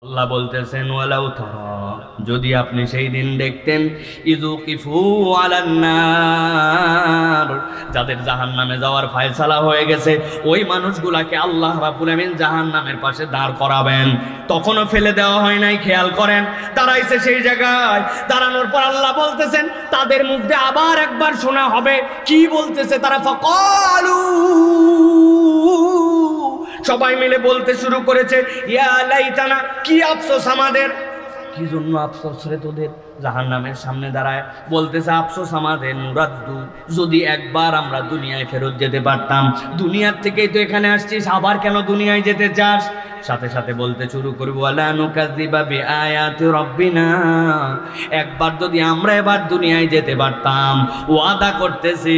আল্লাহ বলতেছেন ওয়ালাউ তারা, যদি আপনি সেই দিন দেখতেন ইযুকিফু আলান নার, যাদের জাহান্নামে যাওয়ার ফয়সালা হয়ে গেছে ওই মানুষগুলাকে আল্লাহ রাব্বুল আমিন জাহান্নামের পাশে দাঁড় করাবেন। তখনও ফেলে দেওয়া হয় নাই, খেয়াল করেন। দাঁড়াইছে সেই জায়গায়, দাঁড়ানোর পর আল্লাহ বলতেছেন তাদের মুখ দিয়ে আবার একবার শোনা হবে কি বলতেছে তারা, ফাকালু, সবাই মিলে বলতে শুরু করেছে ইয়া লাইতানা, কি আফসোস আমাদের। কি জন্য আফসোস রে তোদের? জাহান্নামের সামনে দাঁড়ায় বলতেছে আফসোস আমাদের, নুরাদ্দু, যদি একবার আমরা দুনিয়ায় ফেরত যেতে পারতাম। দুনিয়ার থেকেই তো এখানে আসছিস, আবার কেন দুনিয়ায় যেতে চাস? সাথে সাথে বলতে শুরু করবো ওয়ালা নুকাযযিবা বিআয়াতি রাব্বিনা, একবার যদি আমরা এবার দুনিয়ায় যেতে পারতাম, ওয়াদা করতেছি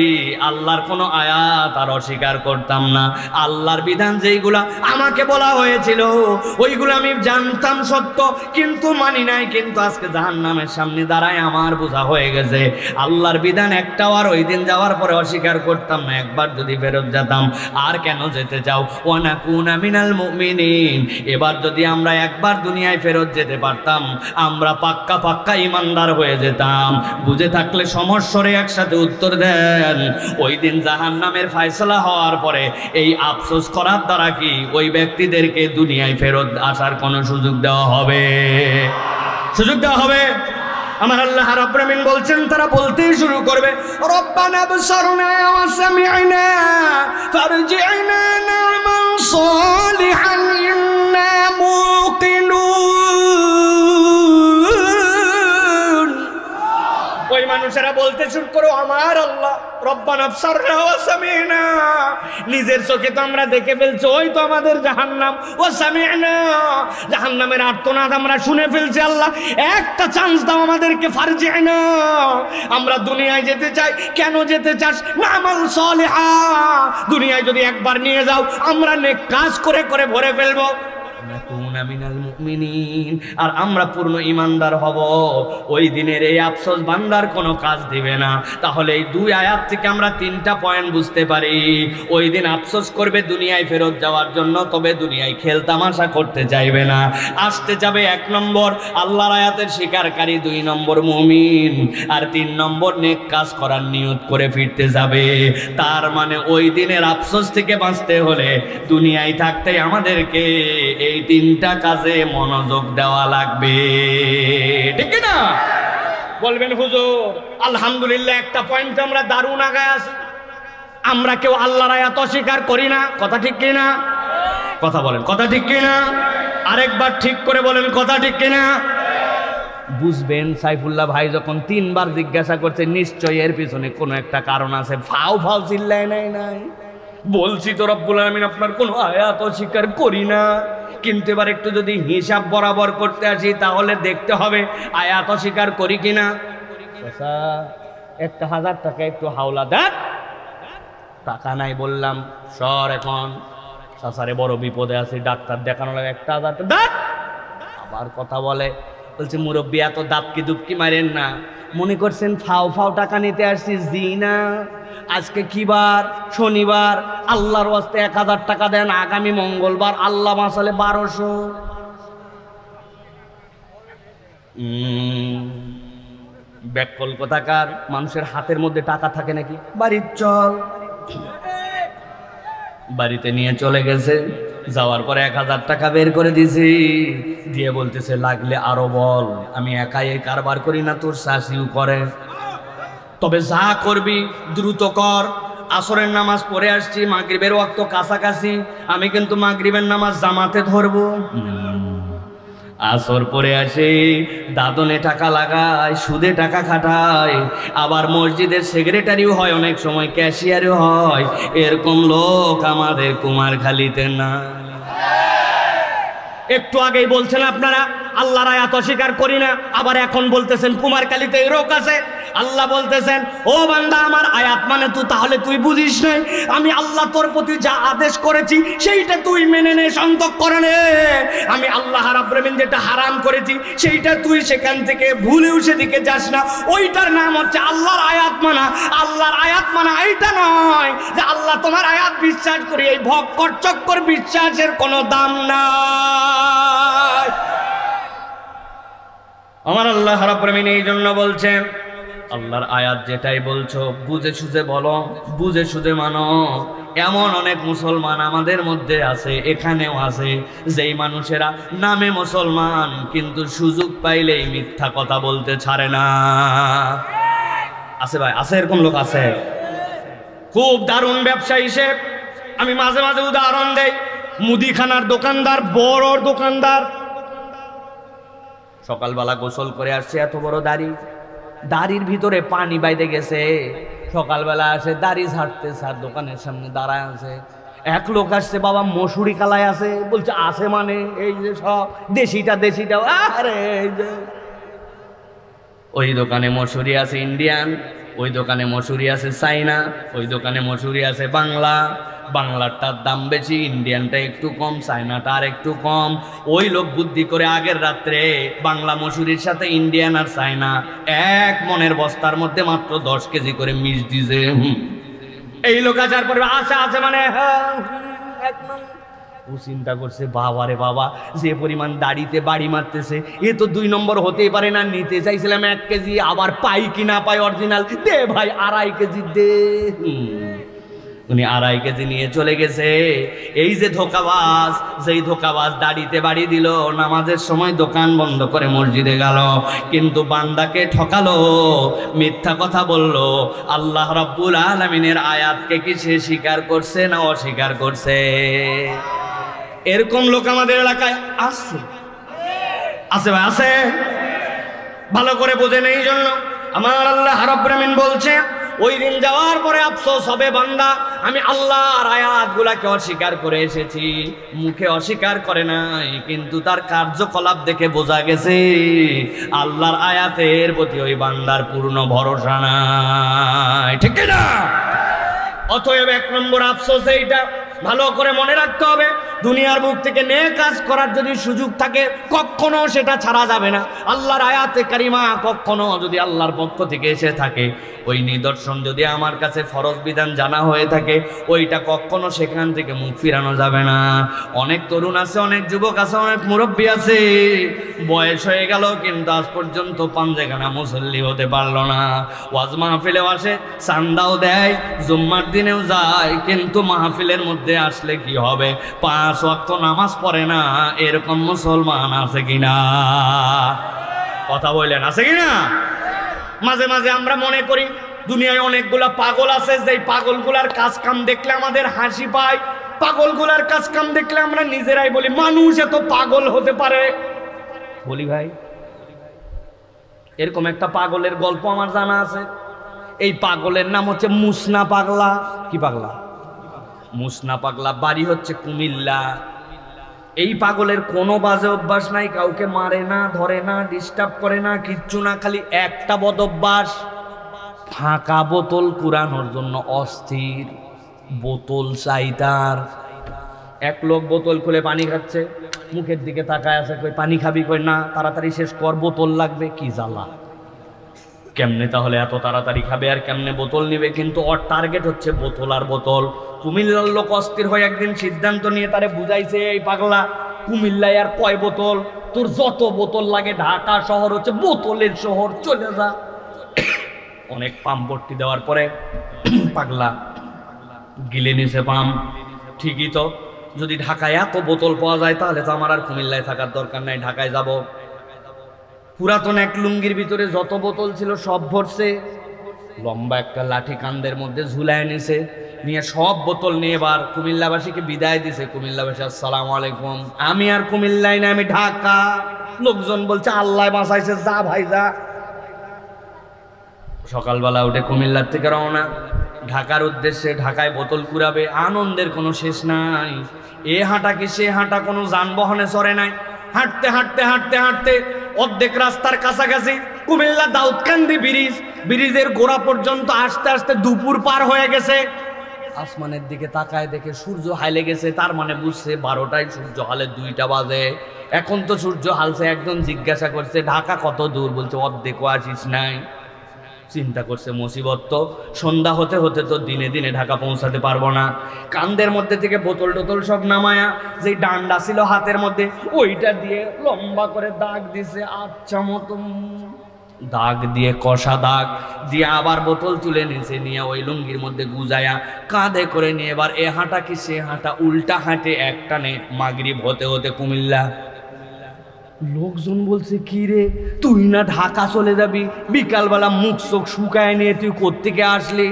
আল্লাহর কোনো আয়াত আর অস্বীকার করতাম না। আল্লাহর বিধান যেইগুলা আমাকে বলা হয়েছিল ওইগুলো আমি জানতাম সত্য, কিন্তু মানি নাই। কিন্তু আজকে জাহান্নামের সামনে দাঁড়ায় আমার বোঝা হয়ে গেছে আল্লাহর বিধান একটাও আর ওই দিন যাওয়ার পরে অস্বীকার করতাম না। একবার যদি ফেরত যেতাম। আর কেন যেতে চাও? ওয়ানাকুনা মিনাল মুমিনিন, এবার যদি আমরা একবার দুনিয়ায় ফেরত যেতে পারতাম আমরা পাক্কা পাক্কা ইমানদার হয়ে যেতাম। বুঝে থাকলে সমস্যরে একসাথে উত্তর দেন। ওই দিন জাহান্নামের ফয়সালা হওয়ার পরে এই আফসোস করার দ্বারা কি ওই ব্যক্তিদেরকে দুনিয়ায় ফেরত আসার কোনো সুযোগ দেওয়া হবে? সুযোগ দেওয়া হবে? আমার আল্লাহ রাব্বুল আমিন বলছেন তারা বলতেই শুরু করবে রব্বানা বসরনা ওয়া সামি'না ফারজি'না না'মাল সালিহান ইন্না মুকিনুন। ওই মানুষেরা বলতে শুরু করো আমার আল্লাহ রব্বানা বসরনা ওয়া সামি'না, নিজের চোখে তো আমরা দেখে ফেলছি ওই তো আমাদের জাহান্নাম, ওয়া সামি'না, জাহান্নামের আর্তনাদ আমরা শুনে ফেলছি। আল্লাহ একটা চান্স দাও আমাদেরকে, ফারজি'না, আমরা দুনিয়ায় যেতে চাই। কেন যেতে চাস? না'মাল সালিহা, দুনিয়ায় যদি একবার নিয়ে যাও আমরা নেক কাজ করে করে ভরে ফেলবো, আর আমরা পূর্ণ ইমানদার হব। ওই দিনের এই আফসোস বান্দার কোনো কাজ দিবে না। তাহলে এই দুই আয়াত থেকে আমরা তিনটা পয়েন্ট বুঝতে পারি। ওই দিন আফসোস করবে দুনিয়ায় ফেরত যাওয়ার জন্য, তবে দুনিয়ায় খেলতামাশা করতে চাইবে না। আসতে যাবে 1 নম্বর আল্লাহর আয়াতের স্বীকারকারী, 2 নম্বর মুমিন, আর 3 নম্বর নেক কাজ করার নিয়ত করে ফিরতে যাবে। তার মানে ওই দিনের আফসোস থেকে বাঁচতে হলে দুনিয়ায় থাকতে আমাদেরকে এই 3টা কাজে মনোযোগ দেওয়া লাগবে, ঠিক না? বলবেন হুজুর আলহামদুলিল্লাহ একটা পয়েন্ট আমরা দারুণ আগায় আছি, আমরা কেউ আল্লাহর আয়াত অস্বীকার করি না, কথা ঠিক কিনা? কথা বলেন, কথা ঠিক কিনা? আরেকবার ঠিক করে বলেন, কথা ঠিক কিনা? বুঝবেন সাইফুল্লাহ ভাই যখন 3 বার জিজ্ঞাসা করছে নিশ্চয়ই এর পিছনে কোনো একটা কারণ আছে। ফাও ফাও চিল্লায় নাই, বলছি তো রব্বুল আলামিন আপনার কোনো আয়াত অস্বীকার করি না, কিন্তু এবার একটু যদি হিসাব বরাবর করতে আসি তাহলে দেখতে হবে আয়াত অস্বীকার করি কিনা। চাচা 1000 টাকা একটু হাওলা দেন। টাকা নাই বললাম সর, এখন চাচারে বড় বিপদে আছে, ডাক্তার দেখানো লাগে, 1000 টাকা দেন। আবার কথা বলছে মুরব্বী এত দাপকি দুপকি মারেন না, মনে করছেন ফাও ফাও টাকা নিতে আসছি? জি না, আজকে কি বার? শনিবার, আল্লাহর ওয়াস্তে 1000 টাকা দেন, আগামী মঙ্গলবার আল্লাহ মাসালে 1200। ব্যাককল কোথাকার, মানুষের হাতের মধ্যে টাকা থাকে নাকি? বাড়ির চল, বাড়িতে নিয়ে চলে গেছে, যাওয়ার পরে 1000 টাকা বের করে দিয়েছি, দিয়ে বলতেছে লাগলে আরো বল, আমি একাই এই কারবার করি না, তোর শাশিও করে, তবে যা করবি দ্রুত কর। আসরের নামাজ পড়ে আসছি, মাগরিবের ওয়াক্ত কাছাকাছি, আমি কিন্তু মাগরিবের নামাজ জামাতে ধরবো। আসর পরে আসে, দাদনে টাকা লাগায়, সুদে টাকা খাটায়, আবার মসজিদের সেক্রেটারিও হয়, অনেক সময় ক্যাশিয়ারও হয়। এরকম লোক আমাদের কুমারখালীতে না। একটু আগেই বলছেন আপনারা আল্লাহর আয়াত অস্বীকার করি না, আবার এখন বলতেছেন কুমারখালীতে এই রোগ আছে। আল্লাহ বলতেছেন ও বান্দা আমার আয়াত মানে তাহলে তুই বুঝিস নাই, আমি আল্লাহ তোর প্রতি যা আদেশ করেছি সেইটা তুই মেনে নে, সন্তর্করণে আমি আল্লাহ রাব্বুল আমিন যেটা হারাম করেছি সেইটা তুই সেখান থেকে ভুলেও সেদিকে যাস না। ওইটার নাম হচ্ছে আল্লাহর আয়াত মানা। আল্লাহর আয়াত মানা এইটা নয় যে আল্লাহ তোমার আয়াত বিশ্বাস করি, এই ভক্কর চক্কর বিশ্বাসের কোনো দাম নাই। আমার আল্লাহ রাব্বুল আলামিন এই জন্য বলছেন, আল্লাহর আয়াত যেটাই বলছো বুঝে সুঝে বলো, বুঝে সুঝে মানো। এমন অনেক মুসলমান আমাদের মধ্যে আছে, এখানেও আছে, যেই মানুষেরা নামে মুসলমান কিন্তু সুযোগ পাইলেই মিথ্যা কথা বলতে ছাড়ে না। আছে ভাই, আছে, এরকম লোক আছে। খুব দারুণ ব্যবসা হিসেব আমি মাঝে মাঝে উদাহরণ দেই। মুদিখানার দোকানদার, বড় দোকানদার, সকালবেলা গোসল করে আসছে, এত বড় দাড়ি, দাড়ির ভিতরে পানি বাইতে গেছে। সকালবেলা আসে দাড়ি ছাড়তে, স্যার দোকানের সামনে দাঁড়ায় আছে। এক লোক আসছে, বাবা মসুরি কালাই আছে, বলছে আছে মানে এই যে সব দেশিটা, আরে এই যে ওই দোকানে মসুরি আছে ইন্ডিয়ান, ওই দোকানে মসুরি আছে চাইনা, ওই দোকানে মসুরি আছে বাংলা। বাংলাটার দাম বেশি, ইন্ডিয়ানটা একটু কম, চাইনাটা আর একটু কম। ওই লোক বুদ্ধি করে আগের রাত্রে বাংলা মসুরির সাথে ইন্ডিয়ান আর চাইনা এক মনের বস্তার মধ্যে মাত্র 10 কেজি করে মিশ দিছে। এই লোক আসার পরে আছে মানে ও চিন্তা করছে, বাবা রে বাবা, যে পরিমাণ দাড়িতে বাড়ি মারতেছে এ তো 2 নম্বর হতেই পারে না। নিতে চাইছিলাম 1 কেজি, আবার পাই কি না পাই অরিজিনাল, দে ভাই 2.5 কেজি দে। উনি 2.5 কেজি নিয়ে চলে গেছে। এই যে ধোকাবাজ, যেই ধোকাবাজ দাড়িতে বাড়ি দিল, নামাজের সময় দোকান বন্ধ করে মসজিদে গেল, কিন্তু বান্দাকে ঠকালো, মিথ্যা কথা বলল। আল্লাহ রাব্বুল আলামিনের আয়াতকে কি সে স্বীকার করছে না অস্বীকার করছে? এরকম লোক আমাদের এলাকায় আছে, আছে ভাই, আছে। ভালো করে বোঝেন। এই জন্য আমার আল্লাহ রাব্বুল আলামিন বলছে, ওই দিন যাওয়ার পরে আফসোস হবে বান্দা, আমি আল্লাহর আয়াতগুলাকে অস্বীকার করে এসেছি। মুখে অস্বীকার করে নাই, কিন্তু তার কার্যকলাপ দেখে বোঝা গেছে আল্লাহর আয়াতের প্রতি ওই বান্দার পূর্ণ ভরসা নাই, ঠিক না? অতএব 1 নম্বর আফসোস এইটা ভালো করে মনে রাখতে হবে। দুনিয়ার বুক থেকে নেক কাজ করার যদি সুযোগ থাকে, কখনো সেটা ছাড়া যাবে না। আল্লাহর আয়াতে কারিমা কখনো যদি আল্লাহর পক্ষ থেকে এসে থাকে, ওই নিদর্শন যদি আমার কাছে ফরজ বিধান জানা হয়ে থাকে, ওইটা কখনো সেখান থেকে মুখ ফিরানো যাবে না। অনেক তরুণ আছে, অনেক যুবক আছে, অনেক মুরব্বী আছে, বয়স হয়ে গেল কিন্তু আজ পর্যন্ত পাঞ্জেখানা মুসল্লি হতে পারলো না। ওয়াজ মাহফিলেও আসে, চান্দাও দেয়, জুম্মার দিনেও যায়, কিন্তু মাহফিলের মধ্যে আসলে কি হবে? 5 ওয়াক্ত নামাজ পড়ে না। এরকম মুসলমান আছে কিনা? কথা বললেন, আছে কিনা? মাঝে মাঝে আমরা মনে করি দুনিয়ায় অনেকগুলা পাগল আছে, যেই পাগলগুলার কাজ কাম দেখলে আমাদের হাসি পায়। পাগলগুলার কাজ কাম দেখলে আমরা নিজেরাই বলি, মানুষ এত পাগল হতে পারে? বলি ভাই, এরকম একটা পাগলের গল্প আমার জানা আছে। এই পাগলের নাম হচ্ছে মুসনা পাগলা। কি পাগলা? মুসনা পাগলা। বাড়ি হচ্ছে কুমিল্লা। এই পাগলের কোনো বাজে অভ্যাস নাই, কাউকে মারে না, ধরে না, ডিস্টার্ব করে না, কিচ্ছু না। খালি একটা বদ অভ্যাস, ফাঁকা বোতল কুড়ানোর জন্য অস্থির। বোতল চাই তার। এক লোক বোতল খুলে পানি খাচ্ছে, মুখের দিকে তাকায় আছে, কই পানি খাবি? কই না, তাড়াতাড়ি শেষ কর, বোতল লাগবে। কি জ্বালা! কেমনে তাহলে এত তাড়াতাড়ি খাবে আর কেমনে বোতল নিবে? কিন্তু ওর টার্গেট হচ্ছে বোতল আর বোতল। কুমিল্লার লোক অস্থির হয়ে একদিন সিদ্ধান্ত নিয়ে তারে বুঝাইছে, এই পাগলা, কুমিল্লায় আর কয় বোতল? তোর যত বোতল লাগে, ঢাকা শহর হচ্ছে বোতলের শহর, চলে যা। অনেক পাম্প ভর্তি দেওয়ার পরে পাগলা গিলে নিছে পাম্প। ঠিকই তো, যদি ঢাকায় এত বোতল পাওয়া যায় তাহলে তো আমার আর কুমিল্লায় থাকার দরকার নাই, ঢাকায় যাব। পুরাতন এক লুঙ্গির ভিতরে যত বোতল ছিল সব ভরছে, লম্বা একটা লাঠি কান্দের মধ্যে ঝুলায় নিছে, নিয়ে সব বোতল নিয়ে এবার কুমিল্লাবাসীকে বিদায় দিছে। কুমিল্লাবাসী আসসালামু আলাইকুম, আমি আর কুমিল্লায় না, আমি ঢাকা। লোকজন বলছে আল্লাহ বাঁচাইছে, যা ভাই যা। সকালবেলা উঠে কুমিল্লার থেকে রওনা ঢাকার উদ্দেশ্যে। ঢাকায় বোতল কুড়াবে, আনন্দের কোনো শেষ নাই। এ হাঁটা কি সে হাঁটা, কোনো যানবাহনে চড়ে নাই। হাঁটতে হাঁটতে হাঁটতে হাঁটতে অর্ধেক রাস্তার কাছাকাছি কুমিল্লা দাউদকান্দি ব্রিজ, ব্রিজের গোড়া পর্যন্ত আসতে আসতে দুপুর পার হয়ে গেছে। আসমানের দিকে তাকায় দেখে সূর্য হাইলে গেছে, তার মানে বুঝছে 12টায়, সূর্য হালে 2টা বাজে। এখন তো সূর্য হালছে। একজন জিজ্ঞাসা করছে ঢাকা কত দূর? বলছে অর্ধেকও আসিস নাই। চিন্তা করছে মুসিবত তো, সন্ধ্যা হতে হতে তো দিনে দিনে ঢাকা পৌঁছাতে পারবো না। কান্দের মধ্যে থেকে বোতল টোতল সব নামায়া, যে ডান্ডা ছিল হাতের মধ্যে ওইটা দিয়ে লম্বা করে দাগ দিছে, আচ্ছা মতো দাগ দিয়ে, কষা দাগ দিয়ে আবার বোতল তুলে নিচে নিয়ে ওই লুঙ্গির মধ্যে গুজায়া কাঁধে করে নিয়ে এবার এ হাঁটা কি সে হাঁটা, উল্টা হাঁটে একটানে মাগরিব হতে হতে কুমিল্লা। লোকজন বলছে কি রে তুই না ঢাকা চলে যাবি, বিকালবেলা মুখ চোখ শুকায় নিয়ে তুই কোত্থেকে আসলি?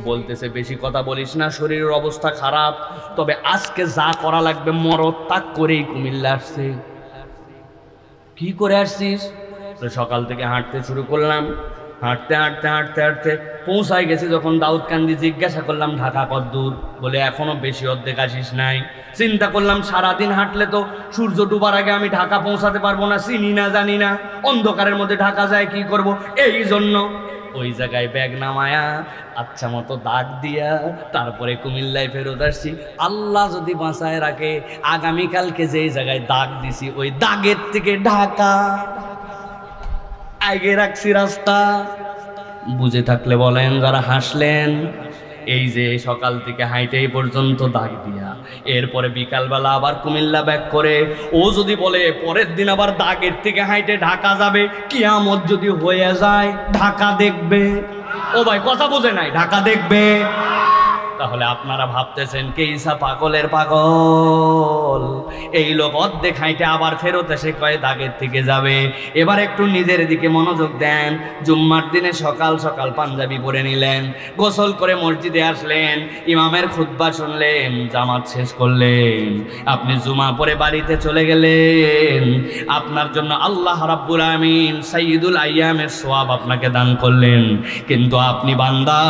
বলতেছে বেশি কথা বলিস না, শরীরের অবস্থা খারাপ, তবে আজকে যা করা লাগবে মরদ তাক করেই কুমিল্লা আসছে। কি করে আসছিস? সকাল থেকে হাঁটতে শুরু করলাম, হাঁটতে হাঁটতে হাঁটতে হাঁটতে পৌঁছায় গেছি যখন দাউদকান্দি। জিজ্ঞাসা করলাম ঢাকা কত দূর? বলে এখনো বেশি, অর্ধেক আসিস নাই। চিন্তা করলাম সারাদিন হাঁটলে তো সূর্য ডুবার আগে আমি ঢাকা পৌঁছাতে পারবো না, চিনি না জানি না, অন্ধকারের মধ্যে ঢাকা যায় কি করব, এই জন্য ওই জায়গায় ব্যাগ নামায়া আচ্ছা মতো দাগ দিয়া তারপরে কুমিল্লায় ফেরত আসছি। আল্লাহ যদি বাঁচায় রাখে আগামীকালকে যেই জায়গায় দাগ দিছি ওই দাগের থেকে ঢাকা আগে রাখছি রাস্তা। বুঝে থাকলে বলেন, যারা হাসলেন। এই যে সকাল থেকে হাইটে এই পর্যন্ত দাগ দিয়া, এরপরে বিকালবেলা আবার কুমিল্লা ব্যাক করে, ও যদি বলে পরের দিন আবার দাগের থেকে হাইটে ঢাকা যাবে, কিয়ামত যদি হয়ে যায় ঢাকা দেখবে। ও ভাই কথা বোঝে নাই, ঢাকা দেখবে। তাহলে আপনারা ভাবতেছেন কে ঈসা পাগলের পাগল, এই লোক অর্ধেক হাইটে আবার ফেরত এসে কয় দাগের থেকে যাবে। এবার একটু নিজের দিকে মনোযোগ দেন। জুম্মার দিনে সকাল সকাল পাঞ্জাবি পরে নিলেন, গোসল করে মসজিদে আসলেন, ইমামের খুতবা শুনলেন, জামাত শেষ করলেন, আপনি জুমা পরে বাড়িতে চলে গেলেন। আপনার জন্য আল্লাহ রাব্বুল আমিন সাইয়্যিদুল আইয়ামের সওয়াব আপনাকে দান করলেন, কিন্তু আপনি বান্দা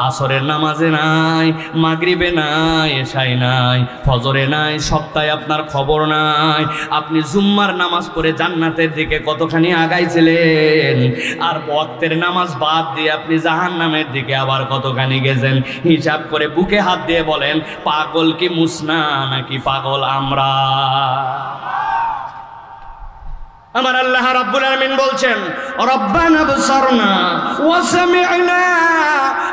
আসরের নামাজে নাই, মাগরিবে নাই, এশায় নাই, ফজরে নাই, সপ্তাহে আপনার খবর নাই। আপনি জুম্মার নামাজ পড়ে জান্নাতের দিকে কতখানি আগাইছিলেন, আর ওয়াক্তের নামাজ বাদ দিয়ে আপনি জাহান্নামের দিকে আবার কতখানি গেছেন। হিসাব করে বুকে হাত দিয়ে বলেন, পাগল কি মুসনা নাকি পাগল আমরা? আমার আল্লাহ রাব্বুল আলামিন বলছেন, রব্বানা বসারনা ওয়া সামি'না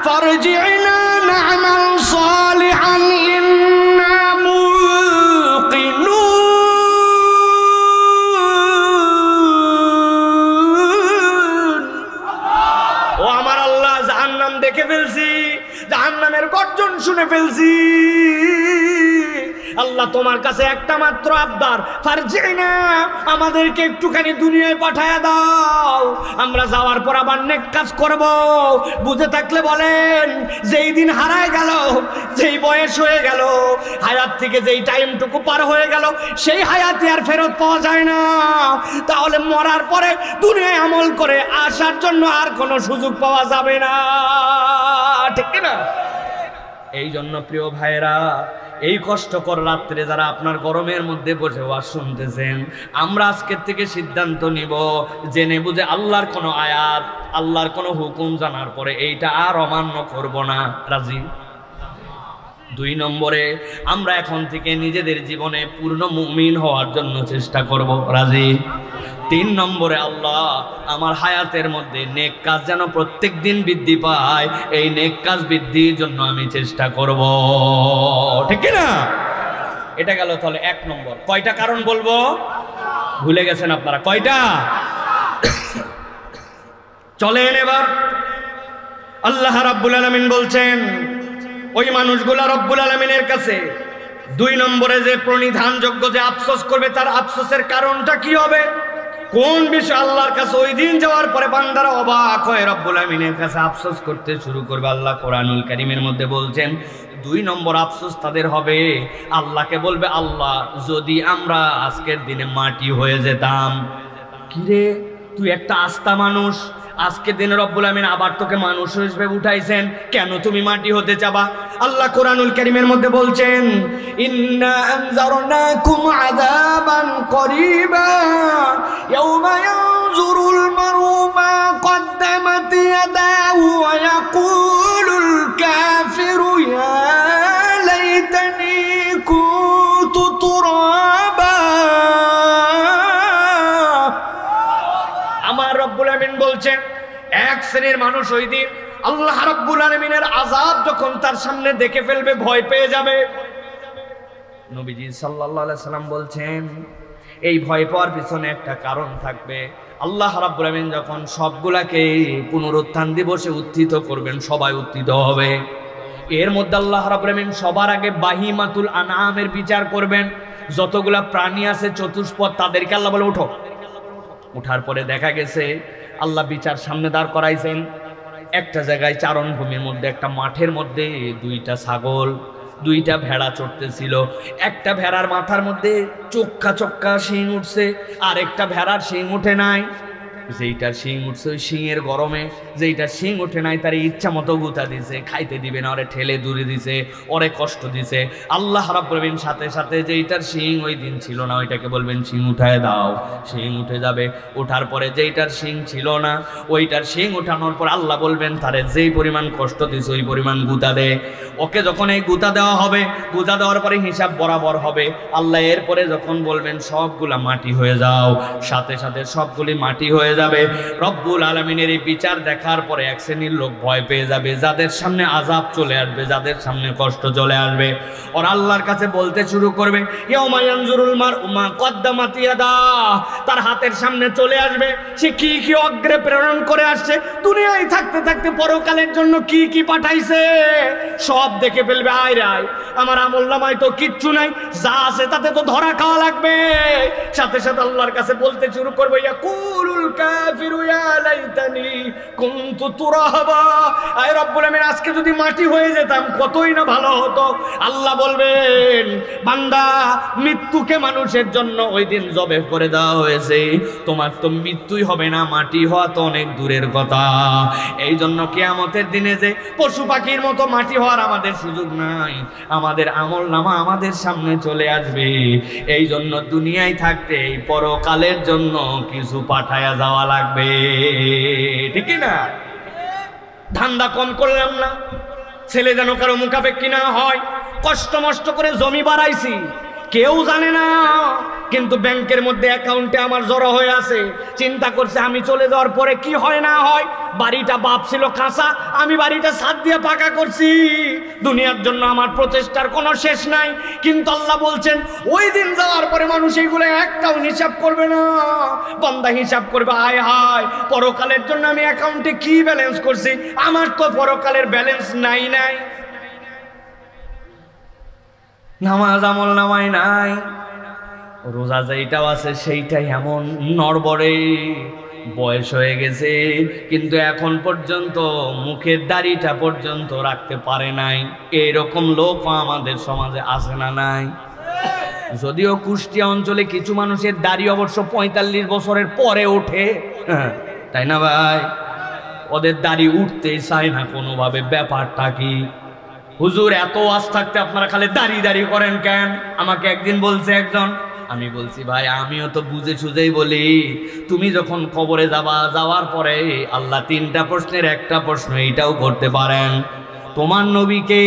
ফারজি'না না'মাল সালিহান ইন্না মুকিনুন। ও আমার আল্লাহ, জাহান্নাম দেখে ফেলছি, জাহান্নামের গর্জন শুনে ফেলছি। আল্লাহ তোমার কাছে একটা মাত্র আবদার, ফারজিনা, আমাদেরকে একটুখানি দুনিয়ায় পাঠায়া দাও, আমরা যাওয়ার পর আবার নেক কাজ করব। বুঝে থাকলে বলেন, যেই দিন হারায় গেল, যেই বয়স হয়ে গেল, হায়াত থেকে যেই টাইমটুকু পার হয়ে গেল, সেই হায়াতে আর ফেরত পাওয়া যায় না। তাহলে মরার পরে দুনিয়ায় আমল করে আসার জন্য আর কোনো সুযোগ পাওয়া যাবে না, ঠিক না? এই জন্য প্রিয় ভাইরা, এই কষ্টকর রাত্রে যারা আপনার গরমের মধ্যে বসে ওয়াজ শুনতেছেন, আমরা আজকের থেকে সিদ্ধান্ত নিব, জেনে বুঝে আল্লাহর কোনো আয়াত, আল্লাহর কোনো হুকুম জানার পরে এইটা আর অমান্য করব না। রাজি? 2 নম্বরে, আমরা এখন থেকে নিজেদের জীবনে পূর্ণ মুমিন হওয়ার জন্য চেষ্টা করব। রাজি? 3 নম্বরে, আল্লাহ আমার হায়াতের মধ্যে নেক কাজ যেন প্রত্যেক দিন বৃদ্ধি পায়, এই নেক কাজ বৃদ্ধির জন্য আমি চেষ্টা করব, ঠিক না? এটা গেল তাহলে 1 নম্বর। কয়টা কারণ বলবো? ভুলে গেছেন আপনারা? কয়টা? চলেন এবার আল্লাহ রাব্বুল আলামিন বলছেন, ওই মানুষগুলা রব্বুল আলামিনের কাছে 2 নম্বরে যে প্রণিধানযোগ্য, যে আফসোস করবে, তার আফসোসের কারণটা কি হবে, কোন বিষয় আল্লাহর কাছে ওই দিন যাওয়ার পরে বান্দারা অবাক হয়ে রব্বুল আমিনের কাছে আফসোস করতে শুরু করবে। আল্লাহ কোরআনুল কারীমের মধ্যে বলছেন, 2 নম্বর আফসোস তাদের হবে, আল্লাহকে বলবে, আল্লাহ যদি আমরা আজকের দিনে মাটি হয়ে যেতাম। কিরে তুই একটা আস্তা মানুষ, আজকে দিনে রব্বুল আমিন আবার তোকে মানুষ হিসেবে উঠাইছেন, কেন তুমি মাটি হতে চাবা? আল্লাহ কোরআনুল কারীমের মধ্যে বলছেন, ইন্না আনজারনাকুম আযাবান করিবা ইয়াওমা ইয়ানজুরুল মারউ মা কদ্দামাত ইয়াদাহু ওয়া ইয়াকুলুল কাফিরু ইয়া লাইতানি কুনতু তুরাবা। আমার রব্বুল আমিন বলছেন, এক শ্রেণীর মানুষ ওই দিন আল্লাহ রাব্বুল আলামিনের আযাব যখন তার সামনে দেখে ফেলবে, ভয় পেয়ে যাবে। নবীজি সাল্লাল্লাহু আলাইহি সাল্লাম বলছেন এই ভয় পাওয়ার পিছনে একটা কারণ থাকবে। আল্লাহ রাব্বুল আলামিন যখন সবগুলাকে পুনরুত্থান দিবসে উত্থিত করবেন, সবাই উত্থিত হবে। এর মধ্যে আল্লাহ রাব্বুল আলামিন সবার আগে বাহিমাতুল আনআমের বিচার করবেন। যতগুলা প্রাণী আছে চতুষ্পদ, তাদেরকে আল্লাহ বলে ওঠো। ওঠার পরে দেখা গেছে আল্লাহ বিচার সামনে দাঁড় করাইছেন। একটা জায়গায় চারণভূমির মধ্যে, একটা মাঠের মধ্যে দুইটা ছাগল, দুইটা ভেড়া চড়তেছিল। একটা ভেড়ার মাথার মধ্যে চোক্কা চোক্কা শিং উঠছে, আর একটা ভেড়ার শিং উঠে নাই। যেইটার শিং উঠছে ওই শিংয়ের গরমে যেইটার শিং উঠে নাই তার ইচ্ছা মতো গুতা দিছে, খাইতে দিবে না, ওরে ঠেলে দূরে দিছে, ওরে কষ্ট দিছে। আল্লাহ রাব্বুল আলামিন সাথে সাথে যেইটার শিং ওই দিন ছিল না ওইটাকে বলবেন শিং উঠায় দাও, শিং উঠে যাবে। ওঠার পরে যেইটার শিং ছিল না ওইটার শিং উঠানোর পর আল্লাহ বলবেন তারে যেই পরিমাণ কষ্ট দিছে ওই পরিমাণ গুতা দে। ওকে যখন এই গুতা দেওয়া হবে, গুতা দেওয়ার পরে হিসাব বরাবর হবে। আল্লাহ এরপরে যখন বলবেন সবগুলা মাটি হয়ে যাও, সাথে সাথে সবগুলি মাটি হয়ে যাবে। রব্বুল আলামিনের এই বিচার দেখার পরে এক শ্রেণীর লোক ভয় পেয়ে যাবে, যাদের সামনে আযাব চলে আসবে, যাদের সামনে কষ্ট চলে আসবে। আর আল্লাহর কাছে বলতে শুরু করবে ইয়াউমা ইয়ানজুরুল মারউ মা কদ্দামাত ইয়াদা, তার হাতের সামনে চলে আসবে সে কি কি অগ্রে প্রেরণ করে আসছে, দুনিয়ায় থাকতে থাকতে পরকালের জন্য কি কি পাঠাইছে সব দেখে ফেলবে। আয় রায়, আমার আমলনামায় তো কিচ্ছু নাই, যা আছে তাতে তো ধরা খাওয়া লাগবে। সাথে সাথে আল্লাহর কাছে বলতে শুরু করবে ইয়াকুলুল কাফিরু ইয়া লাইতানি কুনতু তুরাবা, আয় রব্বুল আমিন আজকে যদি মাটি হয়ে যেতাম কতই না ভালো হতো। আল্লাহ বলবেন বান্দা মৃত্যুকে মানুষের জন্য ওই দিন জবে করে দেওয়া হয়েছে, তোমার তো মৃত্যুই হবে না, মাটি হওয়া তো অনেক দূরের কথা। এই জন্য কিয়ামতের দিনে যে পশু পাখির মতো মাটি হওয়ার আমাদের সুযোগ নাই, আমাদের আমলনামা আমাদের সামনে চলে আসবে। এই জন্য দুনিয়ায় থাকতে এই পরকালের জন্য কিছু পাঠায়া যাওয়া লাগবে, ঠিক না? ধান্দা কম করলাম না, ছেলে যেন কারো মুখাপেক্ষী না হয়। কষ্ট মষ্ট করে জমি বাড়াইছি, কেউ জানে না, কিন্তু ব্যাংকের মধ্যে অ্যাকাউন্টে আমার জড়ো হয়ে আছে। চিন্তা করছে আমি চলে যাওয়ার পরে কি হয় না হয়। বাড়িটা বাপ ছিল কাঁচা, আমি বাড়িটা ছাদ দিয়ে পাকা করছি। দুনিয়ার জন্য আমার প্রচেষ্টার কোনো শেষ নাই, কিন্তু আল্লাহ বলছেন ওই দিন যাওয়ার পরে মানুষ এইগুলো একটাও হিসাব করবে না। বান্দা হিসাব করবে হায় হায় পরকালের জন্য আমি অ্যাকাউন্টে কি ব্যালেন্স করছি, আমার তো পরকালের ব্যালেন্স নাই। নামাজ আমল নামাই নাই, রোজা যেইটাও আছে সেইটাই এমন নড়বড়ে, বয়স হয়ে গেছে কিন্তু এখন পর্যন্ত মুখের দাড়িটা পর্যন্ত রাখতে পারে নাই। এইরকম লোক আমাদের সমাজে আছে না নাই? যদিও কুষ্টিয়া অঞ্চলে কিছু মানুষের দাড়ি অবশ্য ৪৫ বছরের পরে ওঠে, তাই না ভাই? ওদের দাড়ি উঠতেই চায় না কোনোভাবে। ব্যাপারটা কি? হুজুর এত ওয়াজ থাকতে আপনারা খালি দাড়ি করেন কেন? আমাকে একদিন বলছে একজন, আমি বলছি ভাই আমিও তো বুঝে সুঝেই বলি, তুমি যখন কবরে যাওয়ার পরে আল্লাহ ৩টা প্রশ্নের একটা প্রশ্ন এইটাও করতে পারেন, তোমার নবীকে,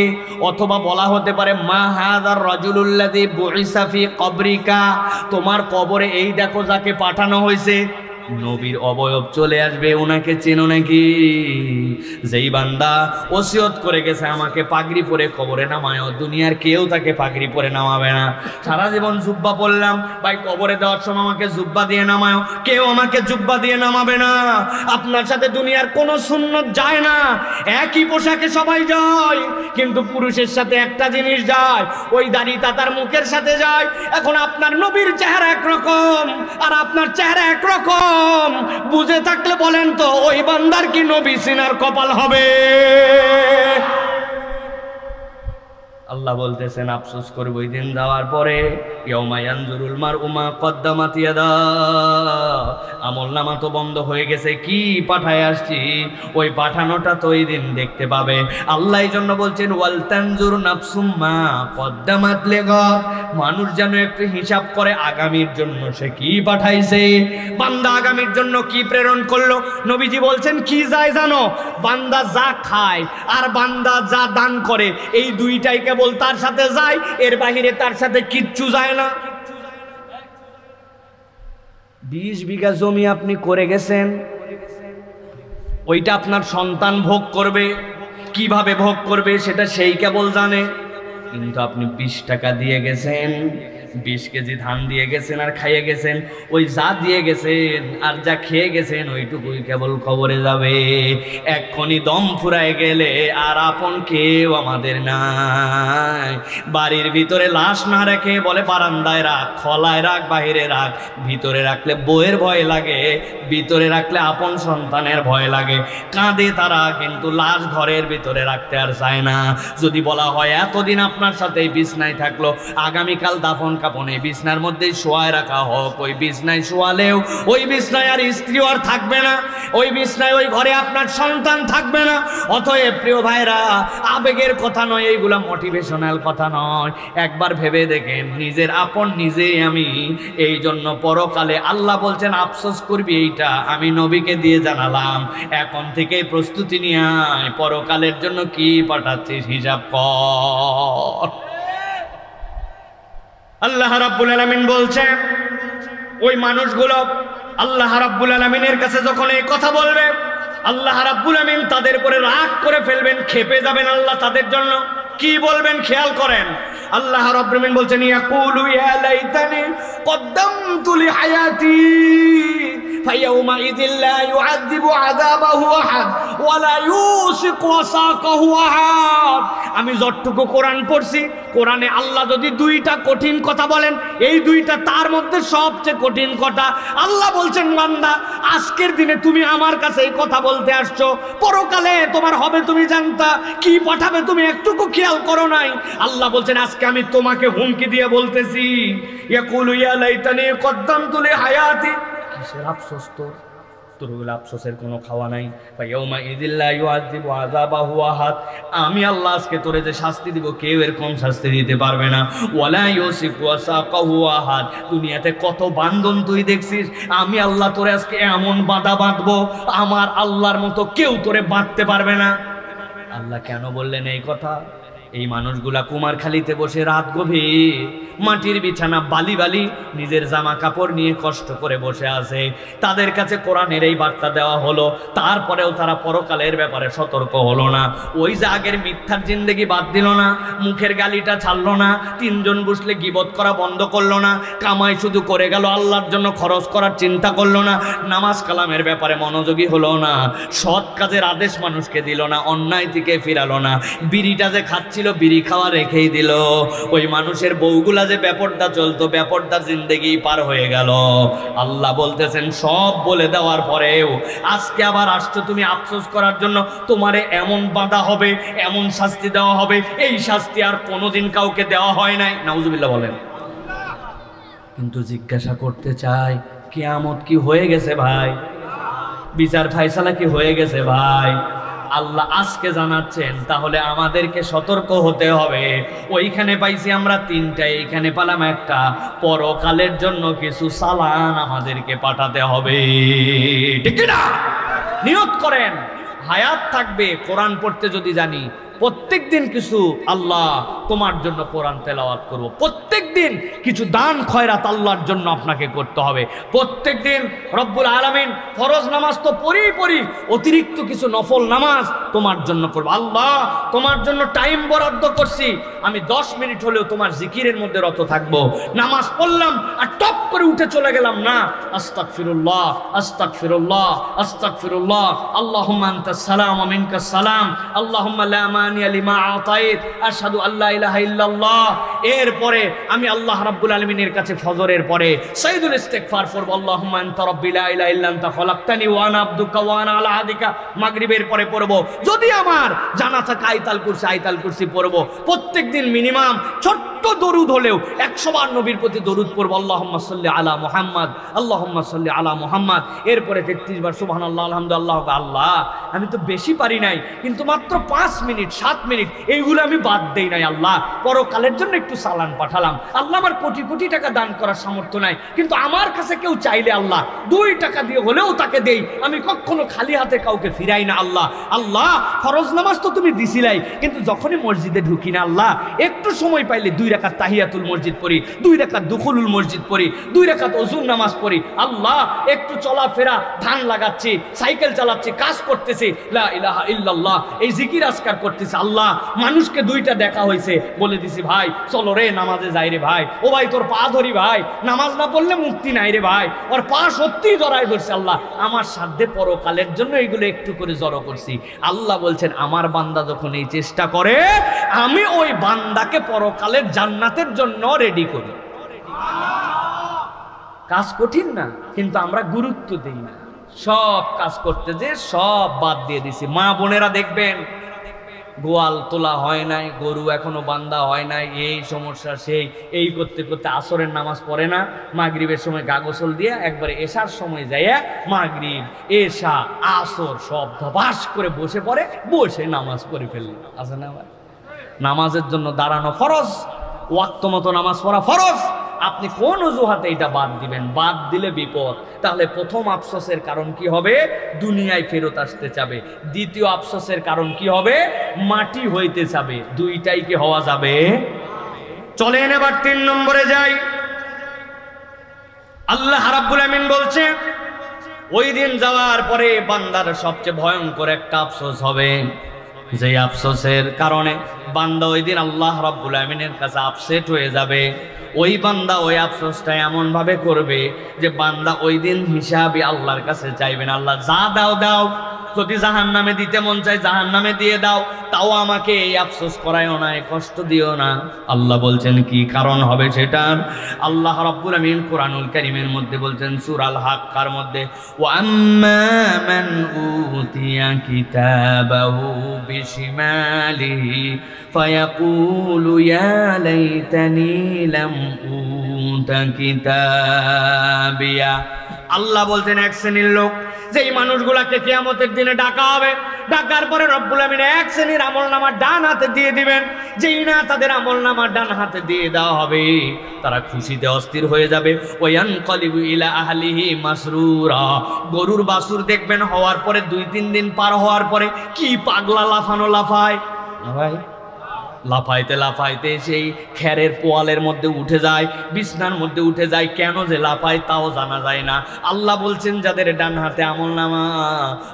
অথবা বলা হতে পারে মা হাযার রাজুলুল্লাযী বুইসা ফি কবরিকা, তোমার কবরে এই দেখো যাকে পাঠানো হয়েছে। নবীর অবয়ব চলে আসবে, ওনাকে চেনো নাকি? যেই বান্দা ওসিয়ত করে গেছে আমাকে পাগড়ি পরে কবরে নামায়ও, দুনিয়ার কেউ তাকে পাগড়ি পরে নামাবে না। সারা জীবন জুব্বা পরলাম, ভাই কবরে দেওয়ার সময় আমাকে জুব্বা দিয়ে নামায়ও, কেউ আমাকে জুব্বা দিয়ে নামাবে না। আপনার সাথে দুনিয়ার কোনো সুন্নত যায় না, একই পোশাকে সবাই যায়, কিন্তু পুরুষের সাথে একটা জিনিস যায়, ওই দাড়ি তাতার মুখের সাথে যায়। এখন আপনার নবীর চেহারা একরকম আর আপনার চেহারা একরকম, বুঝে থাকলে বলেন তো ওই বান্দার কি নবী সিনার কপাল হবে? আল্লাহ বলতেছেন আফসোস করব ওই দিন যাওয়ার পরে, ইয়াউমা ইয়ানজুরুল মারউ মা কদ্দামাত ইয়াদা, আমলনামা তো বন্ধ হয়ে গেছে, কি পাঠায় আসছি ওই পাঠানোটা তো ওই দিন দেখতে পাবে। আল্লাহ এই জন্য বলছেন ওয়াল তানজুর নাফসুম মা কদ্দামাত লিগাদ, মানুষ যেন একটু হিসাব করে আগামীর জন্য সে কি পাঠাইছে। বান্দা আগামীর জন্য কি প্রেরণ করলো, নবীজি বলছেন কি যায় জানো? বান্দা যা খায় আর বান্দা যা দান করে, এই দুইটাই কেবল তার সাথে যায়, এর বাহিরে তার সাথে কিচ্ছু যায় না। ২০ বিঘা জমি আপনি করে গেছেন, ওইটা আপনার সন্তান ভোগ করবে, কিভাবে ভোগ করবে সেটা সেই কেবল জানে। কিন্তু আপনি 20 টাকা দিয়ে গেছেন, 20 কেজি ধান দিয়ে গেছেন আর খাইয়ে গেছেন, ওই যা দিয়ে গেছেন আর যা খেয়ে গেছেন ওইটুকুই কেবল কবরে যাবে। এক্ষুনি দম ফুরায় গেলে আর আপন কেউ আমাদের নাই। বাড়ির ভিতরে লাশ না রেখে বলে বারান্দায় রাখ, খলায় রাখ, বাহিরে রাখ। ভিতরে রাখলে বউয়ের ভয় লাগে, ভিতরে রাখলে আপন সন্তানের ভয় লাগে, কাঁদে তারা, কিন্তু লাশ ঘরের ভিতরে রাখতে আর চায় না। যদি বলা হয় এতদিন আপনার সাথে বিছনায় থাকলো, আগামীকাল দাফন কাপনে বিছনার মধ্যেই শোয়ায় রাখা হোক, ওই বিছনায় শোয়ালেও ওই বিছনায় আর স্ত্রী আর থাকবে না, ওই বিছনায় ওই ঘরে আপনার সন্তান থাকবে না। অতএব প্রিয় ভাইরা, আবেগের কথা নয়, এইগুলা মোটিভেশনাল কথা নয়। একবার ভেবে দেখেন, নিজের আপন নিজেই আমি। এই জন্য পরকালে আল্লাহ বলছেন আফসোস করবি, এইটা আমি নবীকে দিয়ে জানালাম। এখন থেকেই প্রস্তুতি নিয়ে আয়, পরকালের জন্য কি পাঠাচ্ছিস হিসাব কর। আল্লাহ রাব্বুল আলামিন বলছেন, ওই মানুষগুলো আল্লাহ রাব্বুল আলামিনের কাছে যখন এই কথা বলবে, আল্লাহ রাব্বুল আলামিন তাদের উপরে রাগ করে ফেলবেন, খেপে যাবেন। আল্লাহ তাদের জন্য কি বলবেন খেয়াল করেন। আল্লাহ রাব্বুল আলামিন বলছেন, ইয়াকুলু ইয়া লাইতানি কদ্দামতু লিহায়াতি ফায়াউমাইযিল লা ইউআযযিবু আযাবাহু আহাদ ওয়া লা ইউসিকু ওয়াসাকাহু আহাদ। আমি যতটুকু কোরআন পড়ছি, কোরআনে আল্লাহ যদি 2টা কঠিন কথা বলেন, এই 2টা তার মধ্যে সবচেয়ে কঠিন কথা। আল্লাহ বলছেন, বান্দা আজকের দিনে তুমি আমার কাছে এই কথা বলতে আসছো, পরকালে তোমার হবে তুমি জানতা, কি পাঠাবে তুমি একটুকু খেয়াল করো নাই। আল্লাহ বলছেন, আজকে আমি তোমাকে হুমকি দিয়ে বলতেছি, ইয়াকুলু ইয়া লাইতানি কদ্দামতু লিহায়াতি। কিসের আফসোস তোর? তোর ওগুলো আফসোসের কোনো খাওয়া নাই। ফায়াউমাইযিল লা ইউআযযিবু আযাবাহু আহাদ। আমি আল্লাহ আজকে তোরে যে শাস্তি দিব, কেউ এরকম শাস্তি দিতে পারবে না। ওয়ালা ইউসিকু ওয়াসাকাহু আহাদ। দুনিয়াতে কত বান্ধন তুই দেখছিস, আমি আল্লাহ তোরে আজকে এমন বাঁধা বাঁধবো, আমার আল্লাহর মতো কেউ তোরে বাঁধতে পারবে না। আল্লাহ কেন বললেন এই কথা? এই মানুষগুলা কুমারখালীতে বসে রাত গভীর, মাটির বিছানা, বালি বালি, নিজের জামা কাপড় নিয়ে কষ্ট করে বসে আছে। তাদের কাছে কোরআনের এই বার্তা দেওয়া হলো, তারপরেও তারা পরকালের ব্যাপারে সতর্ক হলো না। ওই যে আগের মিথ্যার জিন্দেগি বাদ দিল না, মুখের গালিটা ছাড়লো না, 3 জন বসলে গীবত করা বন্ধ করলো না, কামাই শুধু করে গেল, আল্লাহর জন্য খরচ করার চিন্তা করলো না, নামাজ কালামের ব্যাপারে মনোযোগী হলো না, সৎ কাজের আদেশ মানুষকে দিল না, অন্যায় থেকে ফিরালো না, বিড়িটা যে খাচ্ছিল বিড়ি খাওয়া রেখেই দিল। ওই মানুষের বউগুলা যে বেপরদা চলতো, বেপরদা জিন্দেগি পার হয়ে গেল। আল্লাহ বলতেছেন, সব বলে দেওয়ার পরেও আজকে আবার আসছো তুমি আফসোস করার জন্য। তোমারে এমন বাঁধা হবে, এমন শাস্তি দেওয়া হবে, এই শাস্তি আর কোনোদিন কাউকে দেওয়া হয় নাই। নাউজুবিল্লাহ বলেন। কিন্তু জিজ্ঞাসা করতে চাই, কিয়ামত কি হয়ে গেছে ভাই? বিচার ফায়সালা কি হয়ে গেছে ভাই? আল্লাহ আজকে জানাচ্ছেন, তাহলে আমাদেরকে সতর্ক হতে হবে। ওইখানে পাইছি আমরা 3টা, এইখানে পালাম 1টা। পরকালের জন্য কিছু সালান আমাদেরকে পাঠাতে হবে, ঠিক না? নিয়ত করেন, হায়াত থাকবে কোরআন পড়তে যদি জানি, প্রত্যেক দিন কিছু আল্লাহ তোমার জন্য কোরআন তেলাওয়াত করব, প্রত্যেক দিন কিছু দান খয়রাত আল্লাহর জন্য আপনাকে করতে হবে। প্রত্যেক দিন রব্বুল আলামিন ফরজ নামাজ তো পড়ি, অতিরিক্ত কিছু নফল নামাজ তোমার জন্য করব। আল্লাহ তোমার জন্য টাইম বরাদ্দ করছি, আমি 10 মিনিট হলেও তোমার জিকিরের মধ্যে রত থাকবো। নামাজ পড়লাম আর টপ করে উঠে চলে গেলাম না, আস্তাগফিরুল্লাহ আস্তাগফিরুল্লাহ আস্তাগফিরুল্লাহ, আল্লাহুম্মা আনতাস সালাম ওয়া মিনকাস সালাম, আল্লাহুম্মা লা মানিয়া লিমা আতাইত, আশহাদু আল্লা ইলাহা ইল্লাল্লাহ। এরপরে আমি আল্লাহ রাব্বুল আলামিনের কাছে ফজরের পরে সাইয়্যিদুল ইস্তিগফার পড়ব, আল্লাহুম্মা আনতা রাব্বি লা ইলাহা ইল্লা আনতা খলাকতানি ওয়া আনা আবদুকা ওয়া আনা আলা আহদিকা। মাগরিবের পরে পড়ব, যদি আমার জানা থাকে আয়াতুল কুরসি পড়ব। প্রত্যেকদিন মিনিমাম ছোট্ট দরুদ হলেও 100 বার নবীর প্রতি দরুদ পড়ব, আল্লাহুম্মা সাল্লি আলা মুহাম্মদ, আল্লাহুম্মা সাল্লি আলা মুহাম্মদ। এরপরে 33 বার সুবহানাল্লাহ আলহামদুলিল্লাহ। আল্লাহ আমি তো বেশি পারি নাই, কিন্তু মাত্র 5 মিনিট 7 মিনিট এইগুলো আমি বাদ দেই নাই। আল্লাহ পরকালের জন্য একটু সালান পাঠালাম। আল্লাহ আমার কোটি কোটি টাকা দান করার সামর্থ্য নাই, কিন্তু আমার কাছে কেউ চাইলে আল্লাহ 2 টাকা দিয়ে হলেও তাকে দেই, আমি কখনো খালি হাতে কাউকে ফিরাই না। আল্লাহ আল্লাহ ফরজ নামাজ তো তুমি দিছিলাই, কিন্তু যখনই মসজিদে ঢুকি না আল্লাহ, একটু সময় পাইলে 2 রাকাত তাহিয়াতুল মসজিদ পড়ি, 2 রাকাত দুখুলুল মসজিদ পড়ি, 2 রাকাত ওযুর নামাজ পড়ি। আল্লাহ একটু চলাফেরা, ধান লাগাচ্ছি, সাইকেল চালাচ্ছি, কাজ করতেছি, লা ইলাহা ইল্লাল্লাহ এই জিকির আজকার করতেছি। আল্লাহ মানুষকে 2টা দেখা হয়েছে, বলে দিছি ভাই চলো রে নামাজে যাই রে ভাই, ও ভাই তোর পা ধরি ভাই, নামাজ না পড়লে মুক্তি নাই রে ভাই, ওর পা সত্যি জড়াই ধরছে। আল্লাহ আমার সাধ্যে পরকালের জন্য এইগুলো একটু করে জড়ো করছি। আল্লাহ বলছেন আমার বান্দা যখন এই চেষ্টা করে আমি ওই বান্দাকে পরকালের জান্নাতের জন্য রেডি করি। কাজ কঠিন না, কিন্তু আমরা গুরুত্ব দিই না, সব কাজ করতে যে সব বাদ দিয়ে দিছি। মা বোনেরা দেখবেন গোয়াল তোলা হয় নাই, গরু এখনো বান্ধা হয় নাই, এই সমস্যা সেই, এই করতে করতে আসরের নামাজ পড়ে না, মাগরিবের সময় গা গোসল দিয়ে একবারে এশার সময় যাইয়া মাগরিব এশা আসর সব ধবাস করে বসে পড়ে, বসে নামাজ পড়ে ফেলল। আছে না ভাই? নামাজের জন্য দাঁড়ানো ফরজ, ওয়াক্ত মতো নামাজ পড়া ফরজ। আপনি কোন অজুহাতে এটা বাদ দিবেন? বাদ দিলে বিপদ। তাহলে প্রথম আফসোসের কারণ কি হবে? দুনিয়ায় ফেরত আসতে চাবে। দ্বিতীয় আফসোসের কারণ কি হবে? মাটি হইতে চাবে। দুইটাই কি হওয়া যাবে? চলেন এবার 3 নম্বরে যাই। আল্লাহ রাব্বুল আমিন বলছে ওই দিন যাওয়ার পরে বান্দার সবচেয়ে ভয়ঙ্কর একটা আফসোস হবে, যে আফসোসের কারণে বান্দা ওই দিন আল্লাহ রাব্বুল আমিনের কাছে আপসেট হয়ে যাবে। ওই বান্দা ওই আফসোসটা এমন ভাবে করবে যে বান্দা ওই দিন হিসাবে আল্লাহর কাছে চাইবেন, আল্লাহ যা দাও দাও, যদি জাহান্নামে দিতে মন চায় জাহান্নামে দিয়ে দাও, তাও আমাকে এই আফসোস করায়ও না, কষ্ট দিও না। আল্লাহ বলছেন কি কারণ হবে সেটার? আল্লাহ রাব্বুল আমিন কোরআনুল কারীমের মধ্যে বলছেন সূরাল হাক্কার মধ্যে, ওয়া আম্মা মান উতিয়া কিতাবাহু বিশিমালিহি ফায়াকুলু ইয়া লাইতানি লাম উতা কিতাবিয়া। আল্লাহ বলছেন এক শ্রেণীর লোক, যেই মানুষগুলাকে কিয়ামতের দিনে ডাকা হবে, ডাকার পরে রব্বুল আমিন এক শ্রেণীর আমলনামা ডান হাতে দিয়ে দিবেন। যেই না তাদের আমলনামা ডান হাতে দিয়ে দেওয়া হবে, তারা খুশিতে অস্থির হয়ে যাবে। ওয়ায়ানকালিবু ইলা আহলিহি মাসরুরা। গরুর বাছুর দেখবেন হওয়ার পরে 2-3 দিন পার হওয়ার পরে কি পাগলা লাফানো লাফায় ভাই, লাফাইতে লাফাইতে সেই খেরের পোয়ালের মধ্যে উঠে যায়, বিছনার মধ্যে উঠে যায়। কেন যে লাফায় তাও জানা যায় না। আল্লাহ বলছেন যাদের ডান হাতে আমলনামা,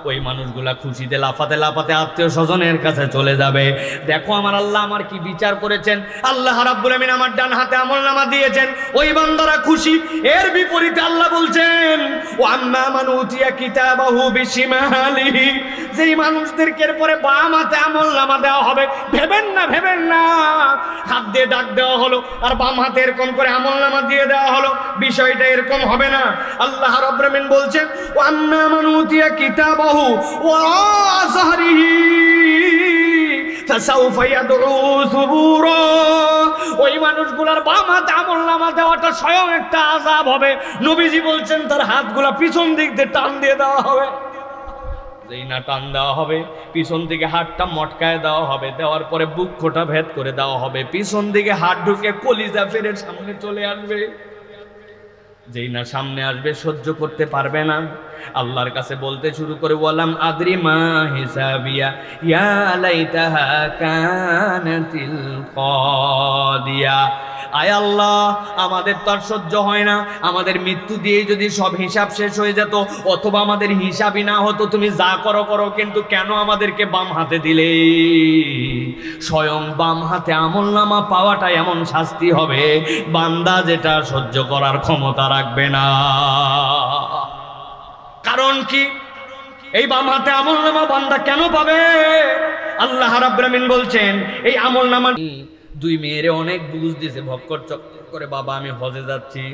ওই মানুষগুলা খুশিতে লাফাতে লাফাতে আত্মীয় স্বজনের কাছে চলে যাবে। দেখো আমার আল্লাহ আমার কি বিচার করেছেন। আল্লাহ রাব্বুল আমিন আমার ডান হাতে আমলনামা দিয়েছেন, ওই বান্দারা খুশি। এর বিপরীতে আল্লাহ বলছেন ও আম্মা মান উতিয়া কিতাবাহু বিশিমালিহি, যেই মানুষদেরকে পরে বাম হাতে আমলনামা দেওয়া হবে, ভেবেন না হাত দিয়ে ডাক দেওয়া হলো আর বাম হাতে এরকম করে আমলনামা দিয়ে দেওয়া হলো, বিষয়টা এরকম হবে না। আল্লাহ রাব্বুল আমিন বলছেন ওয়া আম্মা মান উতিয়া কিতাবাহু ওয়া যাহরিহি ফাসাউফা ইয়াদউ সুবুরা। ওই মানুষগুলোর বাম হাতে আমলনামা দেওয়াটা স্বয়ং একটা আযাব হবে। নবীজি বলছেন তার হাতগুলা পিছন দিক দিয়ে টান দিয়ে দেওয়া হবে। যেই না টান দেওয়া হবে, পিছন দিকে হাতটা মটকায় দেওয়া হবে, দেওয়ার পরে বুক খোটা ভেদ করে দেওয়া হবে, পিছন দিকে হাত ঢুকে কলিজা ফেরে সামনে চলে আসবে। যেই না সামনে আসবে সহ্য করতে পারবে না, আল্লাহর কাছে বলতে শুরু করে ওয়ালাম আদরি মা হিসাবিয়া ইয়া লাইতাহা কানাতিল কাদিয়া। আয় আল্লাহ আমাদের তো আর সহ্য হয় না, আমাদের মৃত্যু দিয়েই যদি সব হিসাব শেষ হয়ে যেত, অথবা আমাদের হিসাবই না হতো, তুমি যা করো করো, কিন্তু কেন আমাদেরকে বাম হাতে দিলে? স্বয়ং বাম হাতে আমলনামা পাওয়াটা এমন শাস্তি হবে বান্দা যেটা সহ্য করার ক্ষমতা রাখবে না। কারণ কি? এই বাম হাতে আমলনামা বান্দা কেন পাবে? আল্লাহ রাব্বুল আমিন বলছেন এই আমলনামা 2 মেয়েরে অনেক বুঝ দিয়েছে, ভক্কর চক্কর করে, বাবা আমি হজে যাচ্ছি,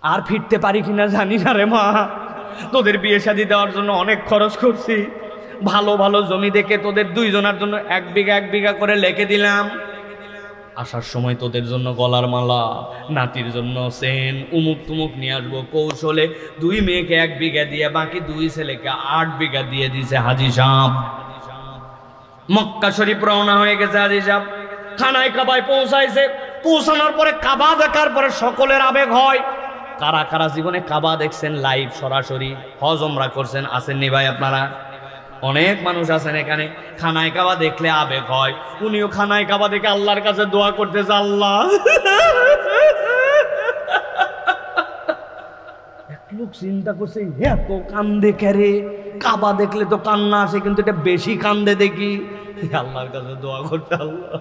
আর ফিরতে পারি কিনা জানি না রে মা, তোদের বিয়ে শাদী দেওয়ার জন্য অনেক খরচ করছি, ভালো ভালো জমি দেখে তোদের 2 জনের জন্য 1 বিঘা করে লিখে দিলাম, আসার সময় তোদের জন্য গলার মালা, নাতির জন্য চেন, উমুক তুমুক নিয়ে আসবো। কৌশলে 2 মেয়েকে 1 বিঘা দিয়ে বাকি 2 ছেলেকে 8 বিঘা দিয়ে দিছে হাজী সাহেব। মক্কা শরীফ রওনা হয়ে গেছে হাজী সাহেব, খানায় কাবায় পৌঁছাইছে। পৌঁছানোর পরে কাবা দেখার পরে সকলের আবেগ হয়। কারা কারা জীবনে কাবা দেখছেন লাইভ সরাসরি, হজ ওমরা করছেন? আসেননি ভাই আপনারা? অনেক মানুষ আছেন এখানে খানায় কাবা দেখলে আবেগ হয়, উনিও খানায় কাবা দেখে আল্লাহর কাছে দোয়া করতেছে, আল্লাহ। এক লোক চিন্তা করছে এত কান্দে কেরে, কাবা দেখলে তো কান্না আসে কিন্তু এটা বেশি কান্দে দেখি, আল্লাহর কাছে দোয়া করতে, আল্লাহ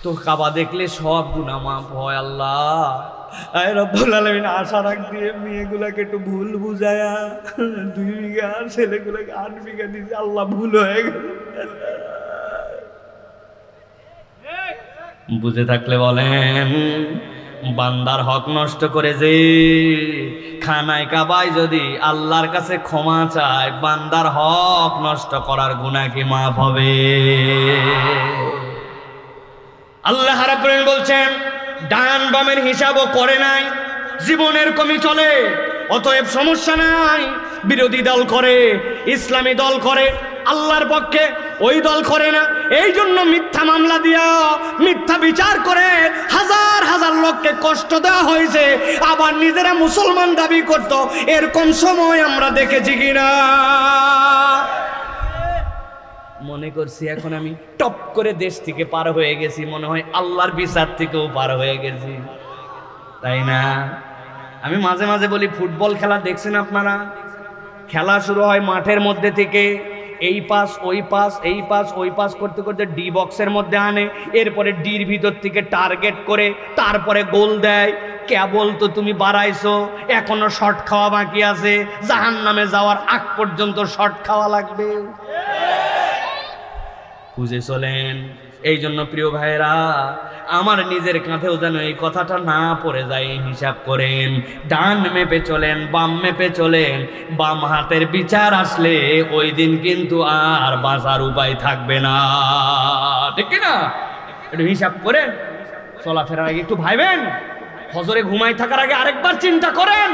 তো কাবা দেখলে সব গুনাহ মাফ হয়, আল্লাহ আয় রব্বুল আলামিন আশা রাখ দিয়ে মেয়েগুলাকে একটু ভুল বুঝায়া 2 বিঘা আর ছেলেগুলোকে 8 বিঘা দিছে, আল্লাহ ভুল হয়ে গেল। বুঝে থাকলে বলেন, বান্দার হক নষ্ট করে যে খানায় কাবায় যদি আল্লাহর কাছে ক্ষমা চায়, বান্দার হক নষ্ট করার গুনাহ কি মাফ হবে? আল্লাহ রাব্বুল আলামিন বলছেন ডান বামের হিসাবও করে নাই, জীবনের কমি চলে, অতএব সমস্যা নাই। বিরোধী দল করে, ইসলামী দল করে, আল্লাহর পক্ষে ওই দল করে না। এই জন্য মিথ্যা মামলা দিয়া মিথ্যা বিচার করে হাজার হাজার লোককে কষ্ট দেওয়া হয়েছে, আবার নিজেরা মুসলমান দাবি করত। এরকম সময় আমরা দেখেছি কিনা? মনে করছি এখন আমি টপ করে দেশ থেকে পার হয়ে গেছি, মনে হয় আল্লাহর বিচার থেকেও পার হয়ে গেছি, তাই না? আমি মাঝে মাঝে বলি, ফুটবল খেলা দেখছেন আপনারা? খেলা শুরু হয় মাঠের মধ্যে থেকে, এই পাস ওই পাস, এই পাস ওই পাস করতে করতে ডি বক্সের মধ্যে আনে, এরপরে ডির ভিতর থেকে টার্গেট করে তারপরে গোল দেয়। কেবল তো তুমি বাড়াইছো, এখনো শট খাওয়া বাকি আছে, জাহান্নামে যাওয়ার আগ পর্যন্ত শট খাওয়া লাগবে। বুঝে চলেন। এই জন্য প্রিয় ভাইরা, আমার নিজের কাঁধেও যেন এই কথাটা না পড়ে যায়, হিসাব করেন। ডান মেপে চলেন, বাম মেপে চলেন, বাম হাতের বিচার আসলে ওই দিন কিন্তু আর বাঁচার উপায় থাকবে না, ঠিক না? একটু হিসাব করেন, চলাফেরার আগে একটু ভাইবেন, ফজরে ঘুমাই থাকার আগে আরেকবার চিন্তা করেন।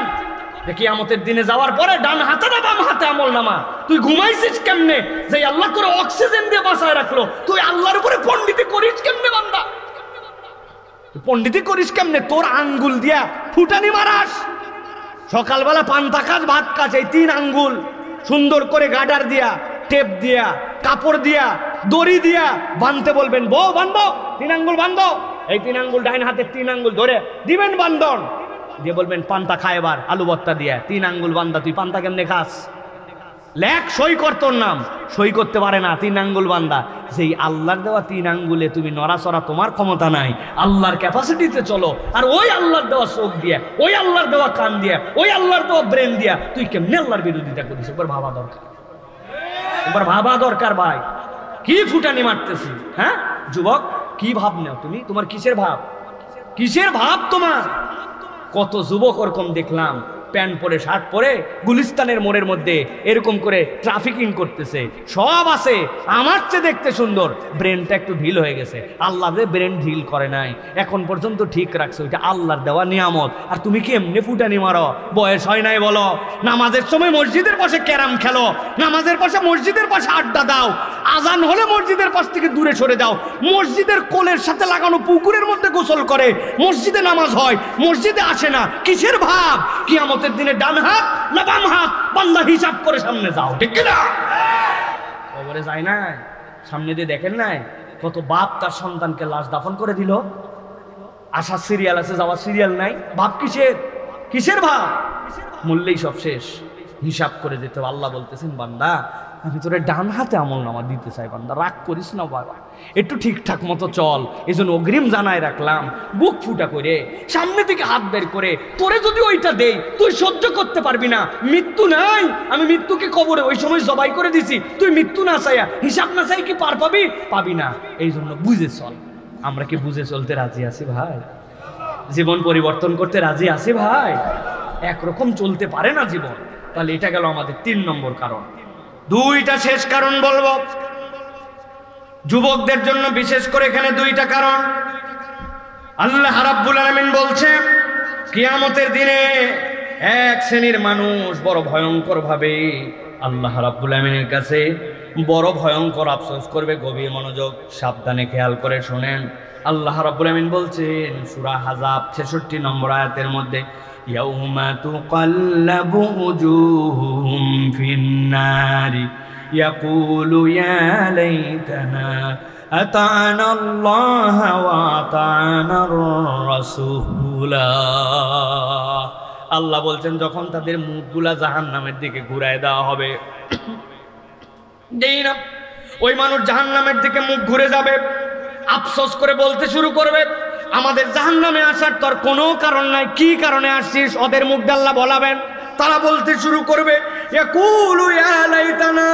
কিয়ামতের দিনে যাওয়ার পরে ডান হাতে না বাম হাতে আমল নামা। তুই ঘুমাইছিস কেমনে যে আল্লাহ তোর অক্সিজেন দিয়ে বাঁচায় রাখলো? তুই আল্লাহর উপরে পণ্ডিতি করিস কেমনে বান্দা? পণ্ডিতি করিস কেমনে? তোর আঙ্গুল দিয়া ফুটানি মারাস, সকালবেলা পান্তা খাস, ভাত খাস, এই 3 আঙ্গুল সুন্দর করে গার্ডার দিয়া, টেপ দিয়া, কাপড় দিয়া, দড়ি দিয়া বাঁধতে বলবেন, বউ বাঁধো, 3 আঙ্গুল বাঁধো। এই 3 আঙ্গুল ডাইন হাতের 3 আঙ্গুল ধরে দিবেন বান্ধন দিয়ে, বলবেন পান্তা খায় এবার আলু ভর্তা দিয়া। 3 আঙ্গুল বান্দা, তুই পান্তা কেমনে খাস? লেখ, সই কর, তোর নাম সই করতে পারে না, 3 আঙ্গুল বান্দা। সেই আল্লাহর দেওয়া 3 আঙ্গুলে তুমি নড়াচড়া তোমার ক্ষমতা নাই, আল্লাহর ক্যাপাসিটিতে চলো। আর ওই আল্লাহর দেওয়া চোখ দিয়া, ওই আল্লাহর দেওয়া কান দিয়া, ওই আল্লাহর দেওয়া ব্রেন দিয়া তুই কেমনে আল্লাহর বিরোধিতা করিস? একবার ভাবা দরকার, একবার ভাবা দরকার ভাই। কি ফুটানি মারতেছি? হ্যাঁ যুবক, কি ভাব নেও তুমি? তোমার কিসের ভাব? কিসের ভাব তোমার? কত যুবক ওরকম দেখলাম, প্যান্ট পরে শার্ট পরে গুলিস্তানের মোড়ের মধ্যে এরকম করে ট্রাফিকিং করতেছে। সব আছে, আমার চেয়ে দেখতে সুন্দর, ব্রেনটা একটু ঢিল হয়ে গেছে। আল্লাহ ব্রেন ঢিল করে নাই, এখন পর্যন্ত ঠিক রাখছে, ওইটা আল্লাহর দেওয়া নিয়ামত। আর তুমি কি এমনি ফুটানি মারো? বয়স হয় নাই বলো? নামাজের সময় মসজিদের পাশে ক্যারাম খেলো, নামাজের পাশে মসজিদের পাশে আড্ডা দাও, আজান হলে মসজিদের পাশ থেকে দূরে সরে যাও, মসজিদের কোলের সাথে লাগানো পুকুরের মধ্যে গোসল করে মসজিদে নামাজ হয়, মসজিদে আসে না। কিসের ভাব? কিয়ামতের দিনে ডান হাত না বাম হাত বান্দা হিসাব করে সামনে যাও, ঠিক না? কবরে যায় না, সামনে দিয়ে দেখেন নাই কত বাপ তার সন্তানকে লাশ দাফন করে দিল। আসার সিরিয়াল আছে, যাওয়ার সিরিয়াল নাই। ভাব কিসের? কিসের ভাব? মূল্যেই সব শেষ, হিসাব করে যেতে। আল্লাহ বলতেছেন, বান্দা আমি তোরে ডান হাতে আমল নামা দিতে চাই, বান্দা রাগ করিস না বাবা, একটু ঠিকঠাক মতো চল। এই জন্য অগ্রিম জানাই রাখলাম, বুক ফুটা করে সামনে থেকে হাত বের করে তোরে যদি ওইটা দেই তুই সহ্য করতে পারবি না। মৃত্যু নাই, আমি মৃত্যুকে কবরে ওই সময় জবাই করে দিছি, তুই মৃত্যু না চাইয়া, হিসাব না চাই কি পার পাবি? পাবি না। এই জন্য বুঝে চল। আমরা কি বুঝে চলতে রাজি আছি ভাই? জীবন পরিবর্তন করতে রাজি আছি ভাই? একরকম চলতে পারে না জীবন। তাহলে এটা গেল আমাদের 3 নম্বর কারণ। 2টা শেষ কারণ বলবো যুবকদের জন্য, বিশেষ করে এখানে 2টা কারণ। আল্লাহ রাব্বুল আলামিন বলছে, কিয়ামতের দিনে এক শ্রেণীর মানুষ বড় ভয়ঙ্কর ভাবে আল্লাহ রাব্বুল আলামিনের কাছে বড় ভয়ঙ্কর আফসোস করবে। গভীর মনোযোগ, সাবধানে খেয়াল করে শোনেন। আল্লাহ রাব্বুল আলামিন বলছেন সূরা আহজাব 66 নম্বর আয়াতের মধ্যে, ইয়াউমা তুকাল্লাবু উজুহুম ফিন নারি ইয়াকুলু ইয়া লাইতানা আতা'না আল্লাহ ওয়া আতা'না রাসূলা। আল্লাহ বলছেন যখন তাদের মুখগুলা জাহান্নামের দিকে ঘুরায় দেওয়া হবে, যেই না ওই মানুষ জাহান্নামের দিকে মুখ ঘুরে যাবে, আফসোস করে বলতে শুরু করবে আমাদের জাহান্নামে আসার তোর কোনো কারণ নাই, কি কারণে আসছিস? ওদের মুখ দিয়ে আল্লাহ বলাবেন, তারা বলতে শুরু করবে ইয়াকুলু ইয়া লাইতানা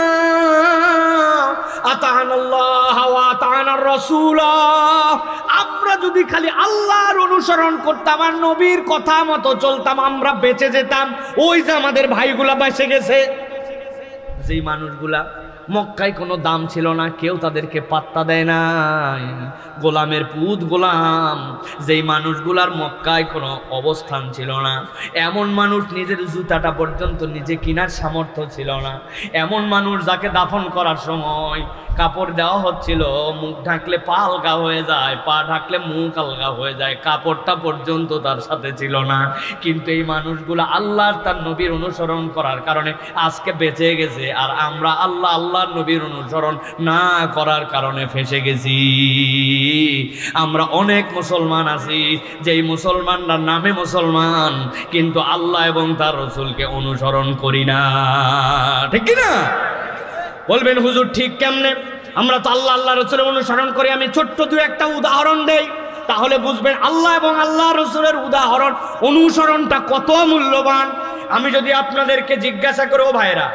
আতা'না আল্লাহ ওয়া আতা'না রাসূলা। আমরা যদি খালি আল্লাহর অনুসরণ করতাম আর নবীর কথা মতো চলতাম, আমরা বেঁচে যেতাম। ওই যে আমাদের ভাইগুলা বেঁচে গেছে, যেই মানুষগুলা মক্কায় কোনো দাম ছিল না, কেউ তাদেরকে পাত্তা দেয় না, গোলামের পুত গোলাম। যেই মানুষগুলার মক্কায় কোনো অবস্থান ছিল না, এমন মানুষ নিজের জুতাটা পর্যন্ত নিজে কেনার সামর্থ্য ছিল না, এমন মানুষ যাকে দাফন করার সময় কাপড় দেওয়া হচ্ছিল, মুখ ঢাকলে পা আলগা হয়ে যায়, পা ঢাকলে মুখ আলগা হয়ে যায়, কাপড়টা পর্যন্ত তার সাথে ছিল না। কিন্তু এই মানুষগুলো আল্লাহ তার নবীর অনুসরণ করার কারণে আজকে বেঁচে গেছে, আর আমরা আল্লাহর নবীর অনুসরণ না করার কারণে ফেঁসে গেছি। আমরা অনেক মুসলমান আছি, যেই মুসলমানরা নামে মুসলমান, কিন্তু আল্লাহ এবং তার রাসূলকে অনুসরণ করি না। ঠিক কি না? বলবেন হুজুর ঠিক কেমনে? আমরা তো আল্লাহ রাসূলের অনুসরণ করি। আমি ছোট্ট দু একটা উদাহরণ দেই, তাহলে বুঝবেন আল্লাহ এবং আল্লাহ রাসূলের উদাহরণ অনুসরণটা কত মূল্যবান। আমি যদি আপনাদেরকে জিজ্ঞাসা করি, ও ভাইরা,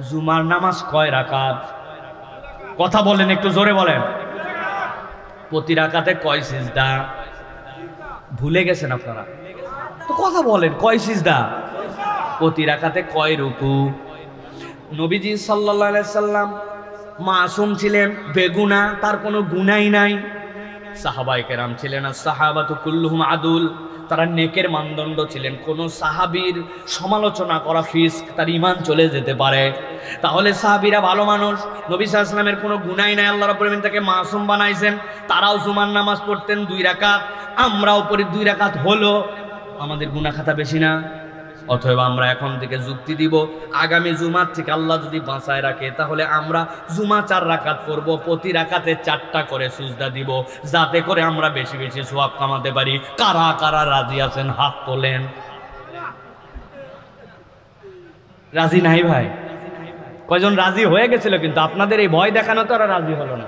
জুমার নামাজ কয় রাকাত? কথা বলেন, একটু জোরে বলেন। প্রতি রাকাতে কয় সিজদা? ভুলে গেছেন আপনারা তো, কথা বলেন, কয় সিজদা? প্রতি রাকাতে কয় রুকু? নবীজি সাল্লাল্লাহু আলাইহি সাল্লাম মাসুম ছিলেন, বেগুনা, তার কোনো গুনাই নাই। সাহাবায়ে কেরাম ছিলেন আর সাহাবাতু কুল্লুহুম আদুল, তারা নেকের মানদণ্ড ছিলেন। কোন সাহাবীর সমালোচনা করা ফিস্ক, তার ঈমান চলে যেতে পারে। তাহলে সাহাবীরা ভালো মানুষ, নবী সাল্লাল্লাহু আলাইহি ওয়াসাল্লামের কোনো গুনাই নাই, আল্লাহ রাব্বুল আলামিন তাকে মাসুম বানাইছেন। তারাও জুমার নামাজ পড়তেন 2 রাকাত, আমরাও পড়ি 2 রাকাত, হলো আমাদের গুনাহ খাতা বেশি না? অথবা আমরা এখন থেকে যুক্তি দিব, আগামী জুমার থেকে আল্লাহ যদি বাঁচায় রাখে, তাহলে আমরা জুমা 4 রাকাত করব, প্রতি রাকাতে 4টা করে সিজদা দিব, যাতে করে আমরা বেশি বেশি সওয়াব কামাতে পারি। কারা কারা রাজি আছেন হাত তোলেন। রাজি নাই ভাই? কয়জন রাজি হয়ে গেছিল? কিন্তু আপনাদের এই ভয় দেখানো তো ওরা রাজি হলো না।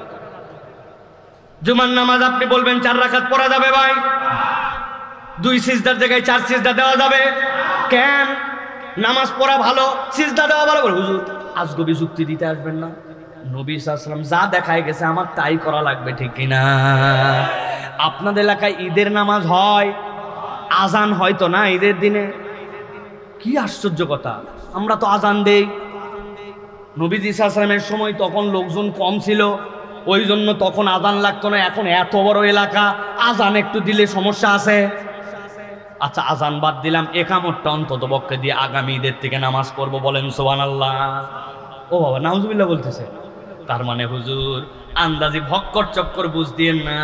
জুমার নামাজ আপনি বলবেন 4 রাকাত পড়া যাবে ভাই, 2 সিজদার জায়গায় 4 সিজদা দেওয়া যাবে। কেন? নামাজ পড়া ভালো, সিজদা দেওয়া ভালো। হুজুর আজগবি যুক্তি দিতে আসবেন না, নবী সাল্লাল্লাহু আলাইহি ওয়াসাল্লাম যা দেখায় গেছে আমার তাই করা লাগবে, ঠিক কিনা? আপনাদের এলাকায় ঈদের নামাজ হয়, আজান হয়তো না ঈদের দিনে? কি আশ্চর্য কথা, আমরা তো আজান দেই। নবীজি সাল্লাল্লাহু আলাইহি ওয়াসাল্লামের সময় তখন লোকজন কম ছিল, ওই জন্য তখন আজান লাগতো না। এখন এত বড় এলাকা, আজান একটু দিলে সমস্যা আছে। আচ্ছা আজান বাদ দিলাম, একামতটা অন্তত পক্ষে দিয়ে আগামী ঈদের থেকে নামাজ পড়বো, বলেন সুবহানাল্লাহ। ও বাবা নাউজুবিল্লাহ বলতেছে। তার মানে হুজুর আন্দাজি ভক্কর চক্কর বুঝ দিয়েন না,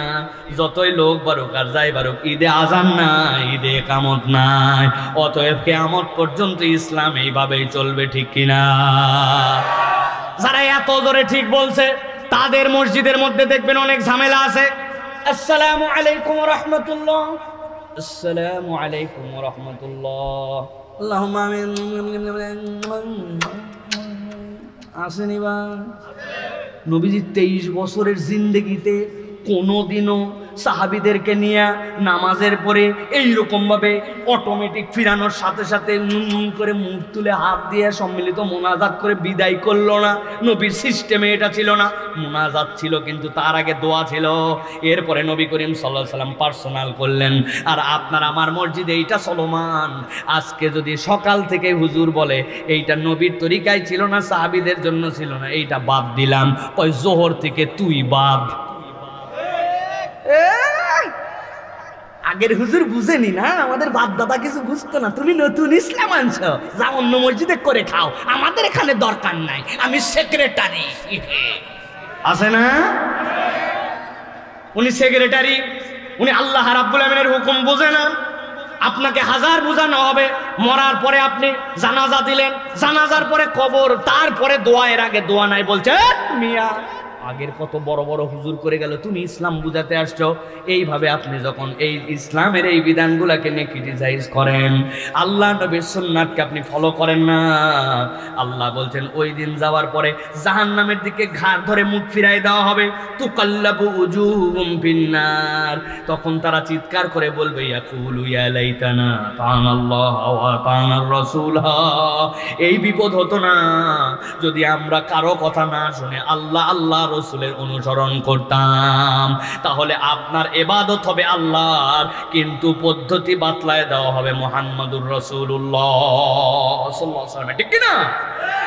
যতই লোক বারুক আর যাই বারুক, ঈদে আজান নাই, ঈদে একামত নাই, অতএব কিয়ামত পর্যন্ত ইসলাম এইভাবেই চলবে, ঠিক কিনা? যারা এত জোরে ঠিক বলছে, তাদের মসজিদের মধ্যে দেখবেন অনেক ঝামেলা আছে। আসসালামু আলাইকুম ওয়া রাহমাতুল্লাহ, আসসালামু আলাইকুম ওয়া রাহমাতুল্লাহ, আল্লাহুম্মা আমিন। আসেনি বা নবীজি 23 বছরের জিন্দেগিতে কোনোদিনও সাহাবীদেরকে নিয়ে নামাজের পরে এইরকম ভাবে অটোমেটিক ফিরানোর সাথে সাথে নুন করে মুখ তুলে হাত দিয়ে সম্মিলিত মোনাজাত করে বিদায় করলো না। নবীর সিস্টেমে এটা ছিল না। মোনাজাত ছিল কিন্তু তার আগে দোয়া ছিল, এরপরে নবী করিম সাল্লাল্লাহু আলাইহি ওয়াসাল্লাম পার্সোনাল করলেন। আর আপনার আমার মসজিদে এইটা চলমান। আজকে যদি সকাল থেকে হুজুর বলে এইটা নবীর তরিকায় ছিল না, সাহাবীদের জন্য ছিল না, এইটা বাদ দিলাম, ওই জোহর থেকে তুই বাদ। আগের হুজুর বুঝেনি না, আমাদের বাপ দাদা কিছু বুঝতো না। তুমি নতুন ইসলাম আনছো, যা অন্য মসজিদে করে খাও, আমাদের এখানে দরকার নাই, আমি সেক্রেটারি। আছে না? উনি সেক্রেটারি, উনি আল্লাহ রাব্বুল আমিনের হুকুম বোঝে না। আপনাকে হাজার বোঝানো হবে, মরার পরে আপনি জানাজা দিলেন, জানাজার পরে কবর, তারপরে দোয়া, এর আগে দোয়া নাই বলছে মিয়া আগের কত বড় বড় হুজুর করে গেল, তুমি ইসলাম বুঝাতে আসছো। এইভাবে আপনি যখন এই ইসলামের এই বিধানগুলোকে নিয়ে ক্রিটিসাইজ করেন, আল্লাহ নবীর সুন্নাতকে আপনি ফলো করেন না, আল্লাহ বলছেন ওই দিন যাওয়ার পরে জাহান্নামের দিকে ঘাড় ধরে মুখ ফিরাই দেওয়া হবে, তুকাল্লাবু উজুহুম ফিন্নার, তখন তারা চিৎকার করে বলবে ইয়াকুলু ইয়া লাইতানা তাআনাল্লাহ ওয়া তাআনার রাসূল। এই বিপদ হতো না যদি আমরা কারো কথা না শুনে আল্লাহ আল্লাহ রাসূলের অনুসরণ করতাম, তাহলে আপনার ইবাদত হবে আল্লাহর, কিন্তু পদ্ধতি বাতলায় দেওয়া হবে মুহাম্মাদুর রাসূলুল্লাহ সাল্লাল্লাহু আলাইহি ওয়াসাল্লাম, ঠিক কি না?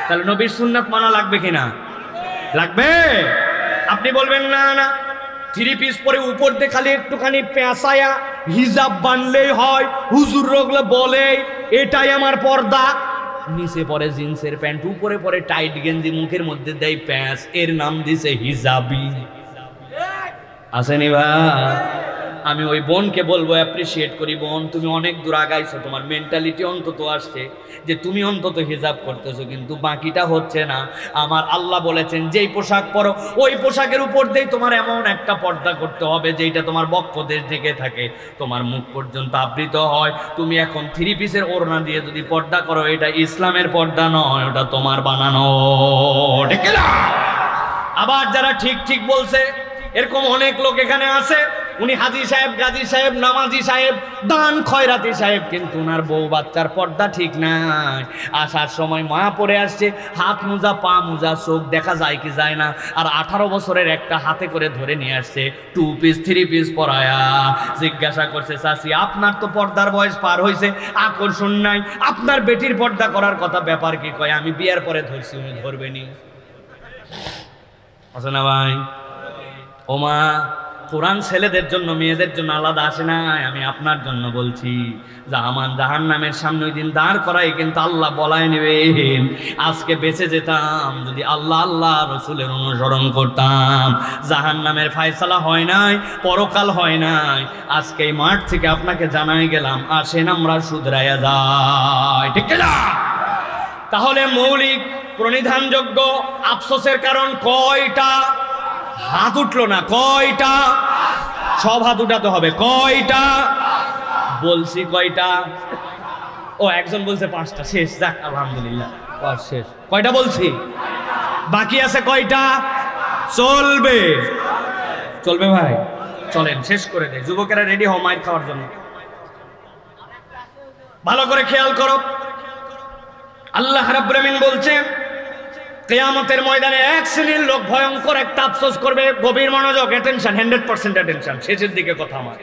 তাহলে নবীর সুন্নাত মানা লাগবে কিনা? লাগবে। আপনি বলবেন না না থ্রি পিস পরে উপর দিয়ে খালি একটুখানি পেঁচায়া হিজাব বানলেই হয়, হুজুর রগলে বলে এটাই আমার পর্দা, নিচে পরে জিন্সের প্যান্ট, উপরে পরে টাইট গেঞ্জি, মুখের মধ্যে দেয় প্যাঁচ, এর নাম দিছে হিজাবি। আসেনি ভাই? আমি ওই বোনকে বলবো অ্যাপ্রিসিয়েট করি, বোন তুমি অনেক দূর আগাইছো, তোমার মেন্টালিটি অন্তত আসছে যে তুমি অন্তত হিজাব করতেছো, কিন্তু বাকিটা হচ্ছে না। আমার আল্লাহ বলেছেন যেই পোশাক পরো ওই পোশাকের উপর দিয়ে তোমার এমন একটা পর্দা করতে হবে যেটা তোমার বক্ষদেশ ঢেকে থাকে, তোমার মুখ পর্যন্ত আবৃত হয়। তুমি এখন থ্রি পিসের ওড়না দিয়ে যদি পর্দা করো, এটা ইসলামের পর্দা নয়, ওটা তোমার বানানো, ঠিক না? আবার যারা ঠিক ঠিক বলছে, এরকম অনেক লোক এখানে আছে, উনি হাজি সাহেব, গাজী সাহেব, নামাজি সাহেব, দান খয়রাতি সাহেব, কিন্তু ওনার বউ বাচ্চার পর্দা ঠিক নাই। আসার সময় মা পরে আসছে, হাত মোজা, পা মোজা, চোখ দেখা যায় কি যায় না, আর 18 বছরের একটা হাতে করে ধরে নিয়ে আসছে, 2 পিস 3 পিস পরায়া। জিজ্ঞাসা করছে চাচি আপনার তো পর্দার বয়স পার হয়েছে, আকর্ষণ নাই, আপনার বেটির পর্দা করার কথা, ব্যাপার কি? কয় আমি বিয়ার পরে ধরছি, উনি ধরবেনি। আছে না ভাই? ও মা, কোরআন ছেলেদের জন্য মেয়েদের জন্য আলাদা আসে না, আমি আপনার জন্য বলছি। জাহান্নামের সামনে ওই দিন দাঁড় করাই কিন্তু আল্লাহ বলায় নেবেন। আজকে বেঁচে যেতাম যদি আল্লাহ আল্লাহ রসুলের অনুসরণ করতাম। জাহান্নামের ফায়সালা হয় নাই, পরকাল হয় নাই, আজকে এই মাঠ থেকে আপনাকে জানাই গেলাম, আসেন আমরা শুধরাইয়া যাই, ঠিক না? তাহলে মৌলিক প্রণিধানযোগ্য আফসোসের কারণ কয়টা? হাত উঠলো না, কয়টা? সব হাত উঠাতে হবে, কয়টা? বলছি কয়টা? ও একজন বলছে 5টা, শেষ, যাক আলহামদুলিল্লাহ, শেষ। কয়টা বলছি? বাকি আছে কয়টা? চলবে, চলবে ভাই, চলেন শেষ করে দে। যুবকেরা রেডি হও মাইর খাওয়ার জন্য। ভালো করে খেয়াল করো, আল্লাহ রাব্বুল আমিন বলছেন কিয়ামতের ময়দানে এক শ্রেণীর লোক ভয়ঙ্কর একটা আফসোস করবে। গভীর মনোযোগ, অ্যাটেনশন, 100% অ্যাটেনশন, শেষের দিকে কথা আমার।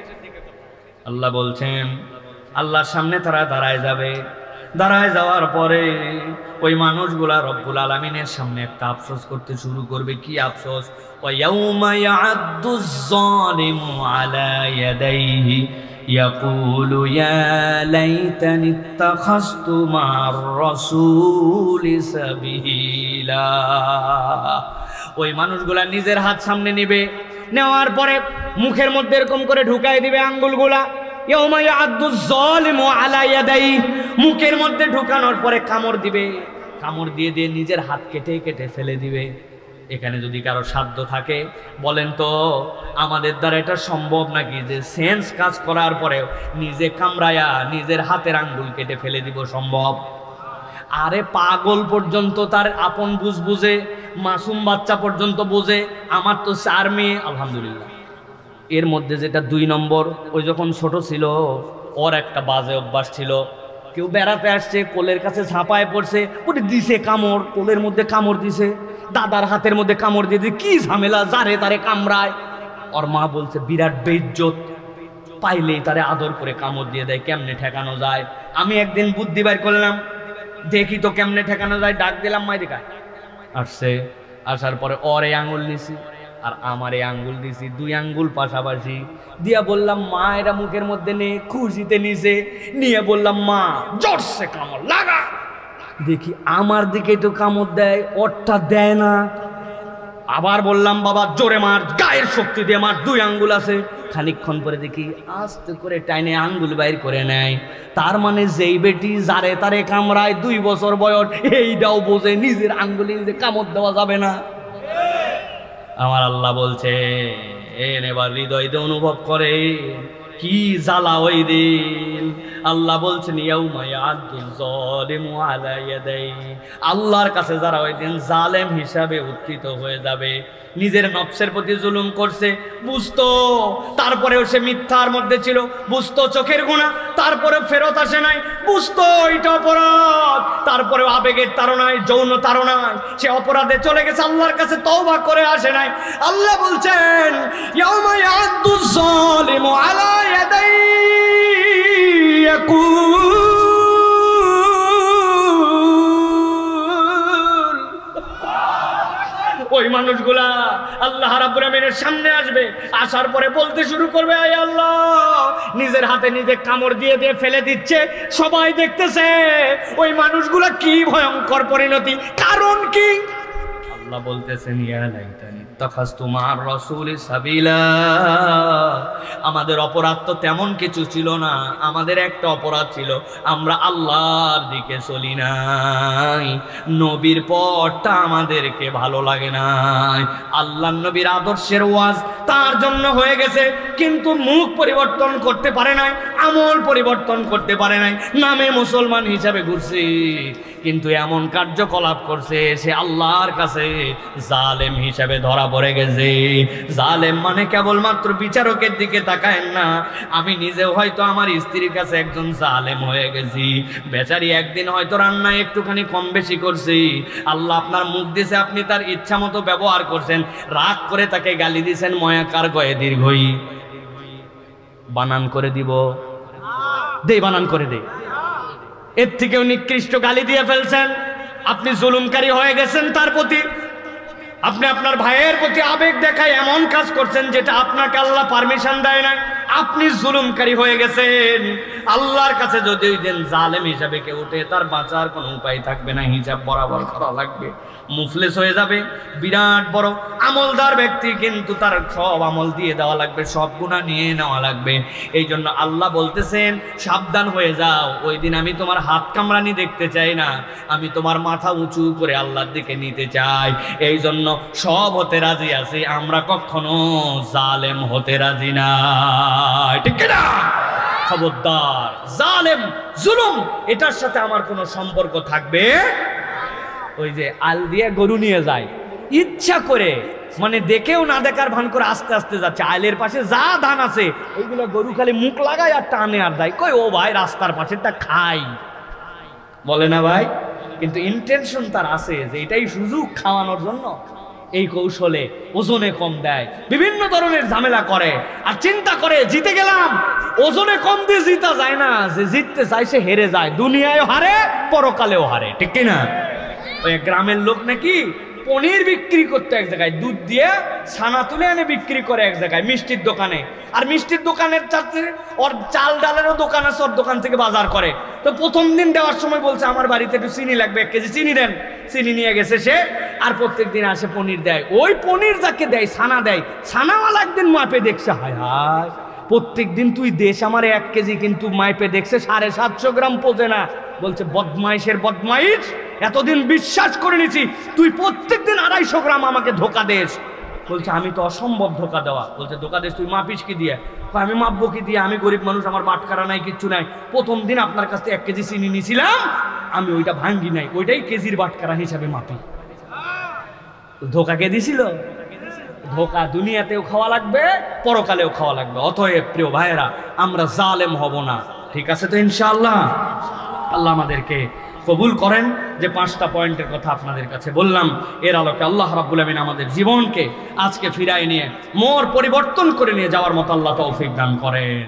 আল্লাহ বলছেন আল্লাহর সামনে তারা দাঁড়ায় যাবে, দাঁড়ায় যাওয়ার পরে ওই মানুষগুলা রব্বুল আলামিনের সামনে একটা আফসোস করতে শুরু করবে। কি আফসোস? ওয়ায়াউমা ইয়া'আদ্দুজ যালিমু আলা ইয়াদাইহি ইয়াকুলু ইয়া লাইতানি ইত্তাখাযতু মা'আর রাসূলি সাবিলা। ওই মানুষগুলা নিজের হাত সামনে নিবে, নেওয়ার পরে মুখের মধ্যে এরকম করে ঢুকাই দিবে আঙ্গুলগুলা। ইয়াউমা ইয়া'আদ্দুজ যালিমু আলা ইয়াদাইহি, মুখের মধ্যে ঢুকানোর পরে কামড় দিবে, কামড় দিয়ে দিয়ে নিজের হাত কেটে কেটে ফেলে দিবে। এখানে যদি কারো সাধ্য থাকে বলেন তো আমাদের দ্বারা এটা সম্ভব নাকি যে সেন্স কাজ করার পরে নিজে কামড়ায়া নিজের হাতের আঙ্গুল কেটে ফেলে দিব? সম্ভব? আরে পাগল পর্যন্ত তার আপন বুঝে, মাসুম বাচ্চা পর্যন্ত বোঝে। আমার তো 4 মেয়ে আলহামদুলিল্লাহ, এর মধ্যে যেটা 2 নম্বর, ওই যখন ছোট ছিল ওর একটা বাজে অভ্যাস ছিল, কেউ বেড়াতে আসছে, কোলের কাছে ঝাঁপায় পড়ছে, ওটা দিছে কামড়, কোলের মধ্যে কামড় দিছে, দাদার হাতের মধ্যে কামড় দিয়ে কি ঝামেলা, যারে তারে কামড়ায়। ওর মা বলছে বিরাট বেইজ্জত, পাইলেই তারে আদর করে কামড় দিয়ে দেয়, কেমনে ঠেকানো যায়? আমি একদিন বুদ্ধি বাইর করলাম, দেখি তো কেমনে ঠেকানো যায়। ডাক দিলাম, মাই দেখা আসছে, আসার পরে ওর এই আঙুল নিছি আর আমার এই আঙ্গুল দিছি, 2 আঙ্গুল পাশাপাশি দিয়া বললাম মা এরা মুখের মধ্যে নে। খুশিতে নিছে, নিয়ে বললাম মা জোরসে কামড় লাগা। দেখি আমার দিকে তো কামড় দেয়, ওরটা দেয় না। আবার বললাম বাবা জোরে মার, গায়ের শক্তি দিয়ে মার, 2 আঙ্গুল আছে, খানিকক্ষণ পরে দেখি আস্তে করে টাইনে আঙ্গুল বাইর করে নেয়। তার মানে যেই বেটি যারে তারে কামড়ায় 2 বছর বয়স, এইটাও বোঝে নিজের আঙ্গুলে নিজে কামড় দেওয়া যাবে না। আমার আল্লাহ বলছে এবার হৃদয় দিয়ে অনুভব করে কি জ্বালা ওই দিন। আল্লাহ বলছেন ইয়াউমা ইয়াদুল যালিমু আলা ইয়াদাইহি, আল্লাহর কাছে যারা ওই দিন জালেম হিসাবে উত্থিত হয়ে যাবে, নিজের নফসের প্রতি জুলুম করছে বুঝতো, তারপরেও সে মিথ্যার মধ্যে ছিল, বুঝতো চোখের গুনাহ, তারপরে ফেরত আসে নাই, বুঝতো এটা অপরাধ, তারপরেও আবেগের তাড়নায়, যৌন তাড়নায় সে অপরাধে চলে গেছে, আল্লাহর কাছে তওবা করে আসে নাই। আল্লাহ বলছেন ইয়াউমা ইয়াদুল যালিমু আলা ইয়াদাইহি ওই মানুষগুলা আল্লাহ রাব্বুল আমিনের সামনে আসবে, আসার পরে বলতে শুরু করবে আয় আল্লাহ, নিজের হাতে নিজে কামড় দিয়ে দিয়ে ফেলে দিচ্ছে, সবাই দেখতেছে। ওই মানুষগুলা কি ভয়ঙ্কর পরিণতি, কারণ কি? আল্লাহ বলতেছেন ইয়া লাইতানি ইত্তাখাযতু মা'আর রাসূলি সাবিলা, আমাদের অপরাধ তো তেমন কিছু ছিল না, আমাদের একটা অপরাধ ছিল আমরা আল্লাহর দিকে চলি নাই, নবীর পথটা আমাদেরকে ভালো লাগে নাই, আল্লাহর নবীর আদর্শের ওয়াজ তার জন্য হয়ে গেছে, কিন্তু মুখ পরিবর্তন করতে পারে নাই, আমল পরিবর্তন করতে পারে নাই, নামে মুসলমান হিসাবে ঘুরছে, কিন্তু এমন কার্যকলাপ করছে সে আল্লাহর কাছে জালেম হিসাবে ধরা পড়ে গেছে। জালেম মানে কেবলমাত্র বিচারকের দিকে তাকায়েন না, আমি নিজেও হয়তো আমার স্ত্রীর কাছে একজন জালেম হয়ে গেছি, বেচারি একদিন হয়তো রান্নায় একটুখানি কম বেশি করছি, আল্লাহ আপনার মুখ দিয়েছে, আপনি তার ইচ্ছা মতো ব্যবহার করছেন, রাগ করে তাকে গালি দিয়েছেন, ময়াকার গয়ে দীর্ঘই, বানান করে দিব, দে বানান করে দে, এর থেকেও নিকৃষ্ট গালি দিয়ে ফেলছেন, আপনি জুলুমকারী হয়ে গেছেন তার প্রতি, আপনি আপনার ভাইয়ের প্রতি আবেগ দেখায় এমন কাজ করছেন যেটা আপনাকে আল্লাহ পারমিশন দেয় না, আপনি জুলুমকারী হয়ে গেছেন। আল্লাহর কাছে যদি ওই দিন জালেম হিসাবে কেউ উঠে, তার বাঁচার কোনো উপায় থাকবে না, হিসাব বরাবর করা লাগবে, মুফলিস হয়ে যাবে, বিরাট বড় আমলদার ব্যক্তি, কিন্তু তার সব আমল দিয়ে দেওয়া লাগবে, সব গুনাহ নিয়ে নেওয়া লাগবে। এই জন্য আল্লাহ বলতেছেন সাবধান হয়ে যাও, ওই দিন আমি তোমার হাত কামড়ানি দেখতে চাই না, আমি তোমার মাথা উঁচু করে আল্লাহর দিকে নিতে চাই। এই জন্য সব হতে রাজি আছি, আমরা কখনো জালেম হতে রাজি না, ঠিক না? খবরদার, জালেম জুলুম এটার সাথে আমার কোনো সম্পর্ক থাকবে। ওই যে আল দিয়ে গরু নিয়ে যায়, ইচ্ছা করে, মানে দেখেও না দেখার ভান করে আস্তে আস্তে যাচ্ছে, আলের পাশে যা ধান আছে ওইগুলো গরু খালি মুখ লাগায় আর টানে আর দেয়, কই ও ভাই রাস্তার পাশেরটা খাই, বলে না ভাই, কিন্তু ইন্টেনশন তার আছে যে এটাই সুযোগ খাওয়ানোর জন্য, এই কৌশলে ওজনে কম দেয়, বিভিন্ন ধরনের ঝামেলা করে, আর চিন্তা করে জিতে গেলাম, ওজনে কম দিয়ে জিতা যায় না, যে জিততে চায় সে হেরে যায়, দুনিয়ায় হারে পরকালেও হারে, ঠিক কিনা? ওই গ্রামের লোক নাকি পনির বিক্রি করতে এক জায়গায়, দুধ দিয়ে ছানা তুলে এনে বিক্রি করে এক জায়গায় মিষ্টির দোকানে, আর মিষ্টির দোকানের ওর চাল ডালেরও দোকান আছে, ওর দোকান থেকে বাজার করে। তো প্রথম দিন দেওয়ার সময় বলছে আমার বাড়িতে একটু চিনি লাগবে, 1 কেজি চিনি দেন, চিনি নিয়ে গেছে সে, আর প্রত্যেক দিন আসে পনির দেয়, ওই পনির যাকে দেয় ছানা দেয়, ছানাওয়ালা একদিন মাপে দেখছে, হায় হায় প্রত্যেক দিন তুই দেশ আমার 1 কেজি, কিন্তু মাইপে দেখছে 750 গ্রাম পোজে না, বলছে বদমাইশের বদমাইশ, এতদিন বিশ্বাস করে নিছি, তুই প্রত্যেকদিন 250 গ্রাম আমাকে ধোকা দেস। বলছে আমি তো অসম্ভব ধোকা দেওয়া। বলছে ধোকা দেস তুই মাপিস কি দিয়ে? আমি মাপবো কি দিয়ে, আমি গরিব মানুষ, আমার বাটখারা নাই, কিচ্ছু নাই, প্রথম দিন আপনার কাছ থেকে 1 কেজি চিনি নিয়েছিলাম, আমি ওইটা ভাঙ্গি নাই, ওইটাই কেজির বাটখারা হিসাবে মাপি। ধোকা কে দিছিল? ধোকা দুনিয়াতেও খাওয়া লাগবে, পরকালেও খাওয়া লাগবে। অতএব প্রিয় ভাইয়েরা, আমরা জালেম হব না, ঠিক আছে তো ইনশাআল্লাহ? আল্লাহ আমাদেরকে কবুল করেন। যে 5টা পয়েন্টের কথা আপনাদের কাছে বললাম, এর আলোকে আল্লাহ রাব্বুল আমিন আমাদের জীবনকে আজকে ফিরায় নিয়ে মোর পরিবর্তন করে নিয়ে যাওয়ার মতো আল্লাহ তৌফিক দান করেন।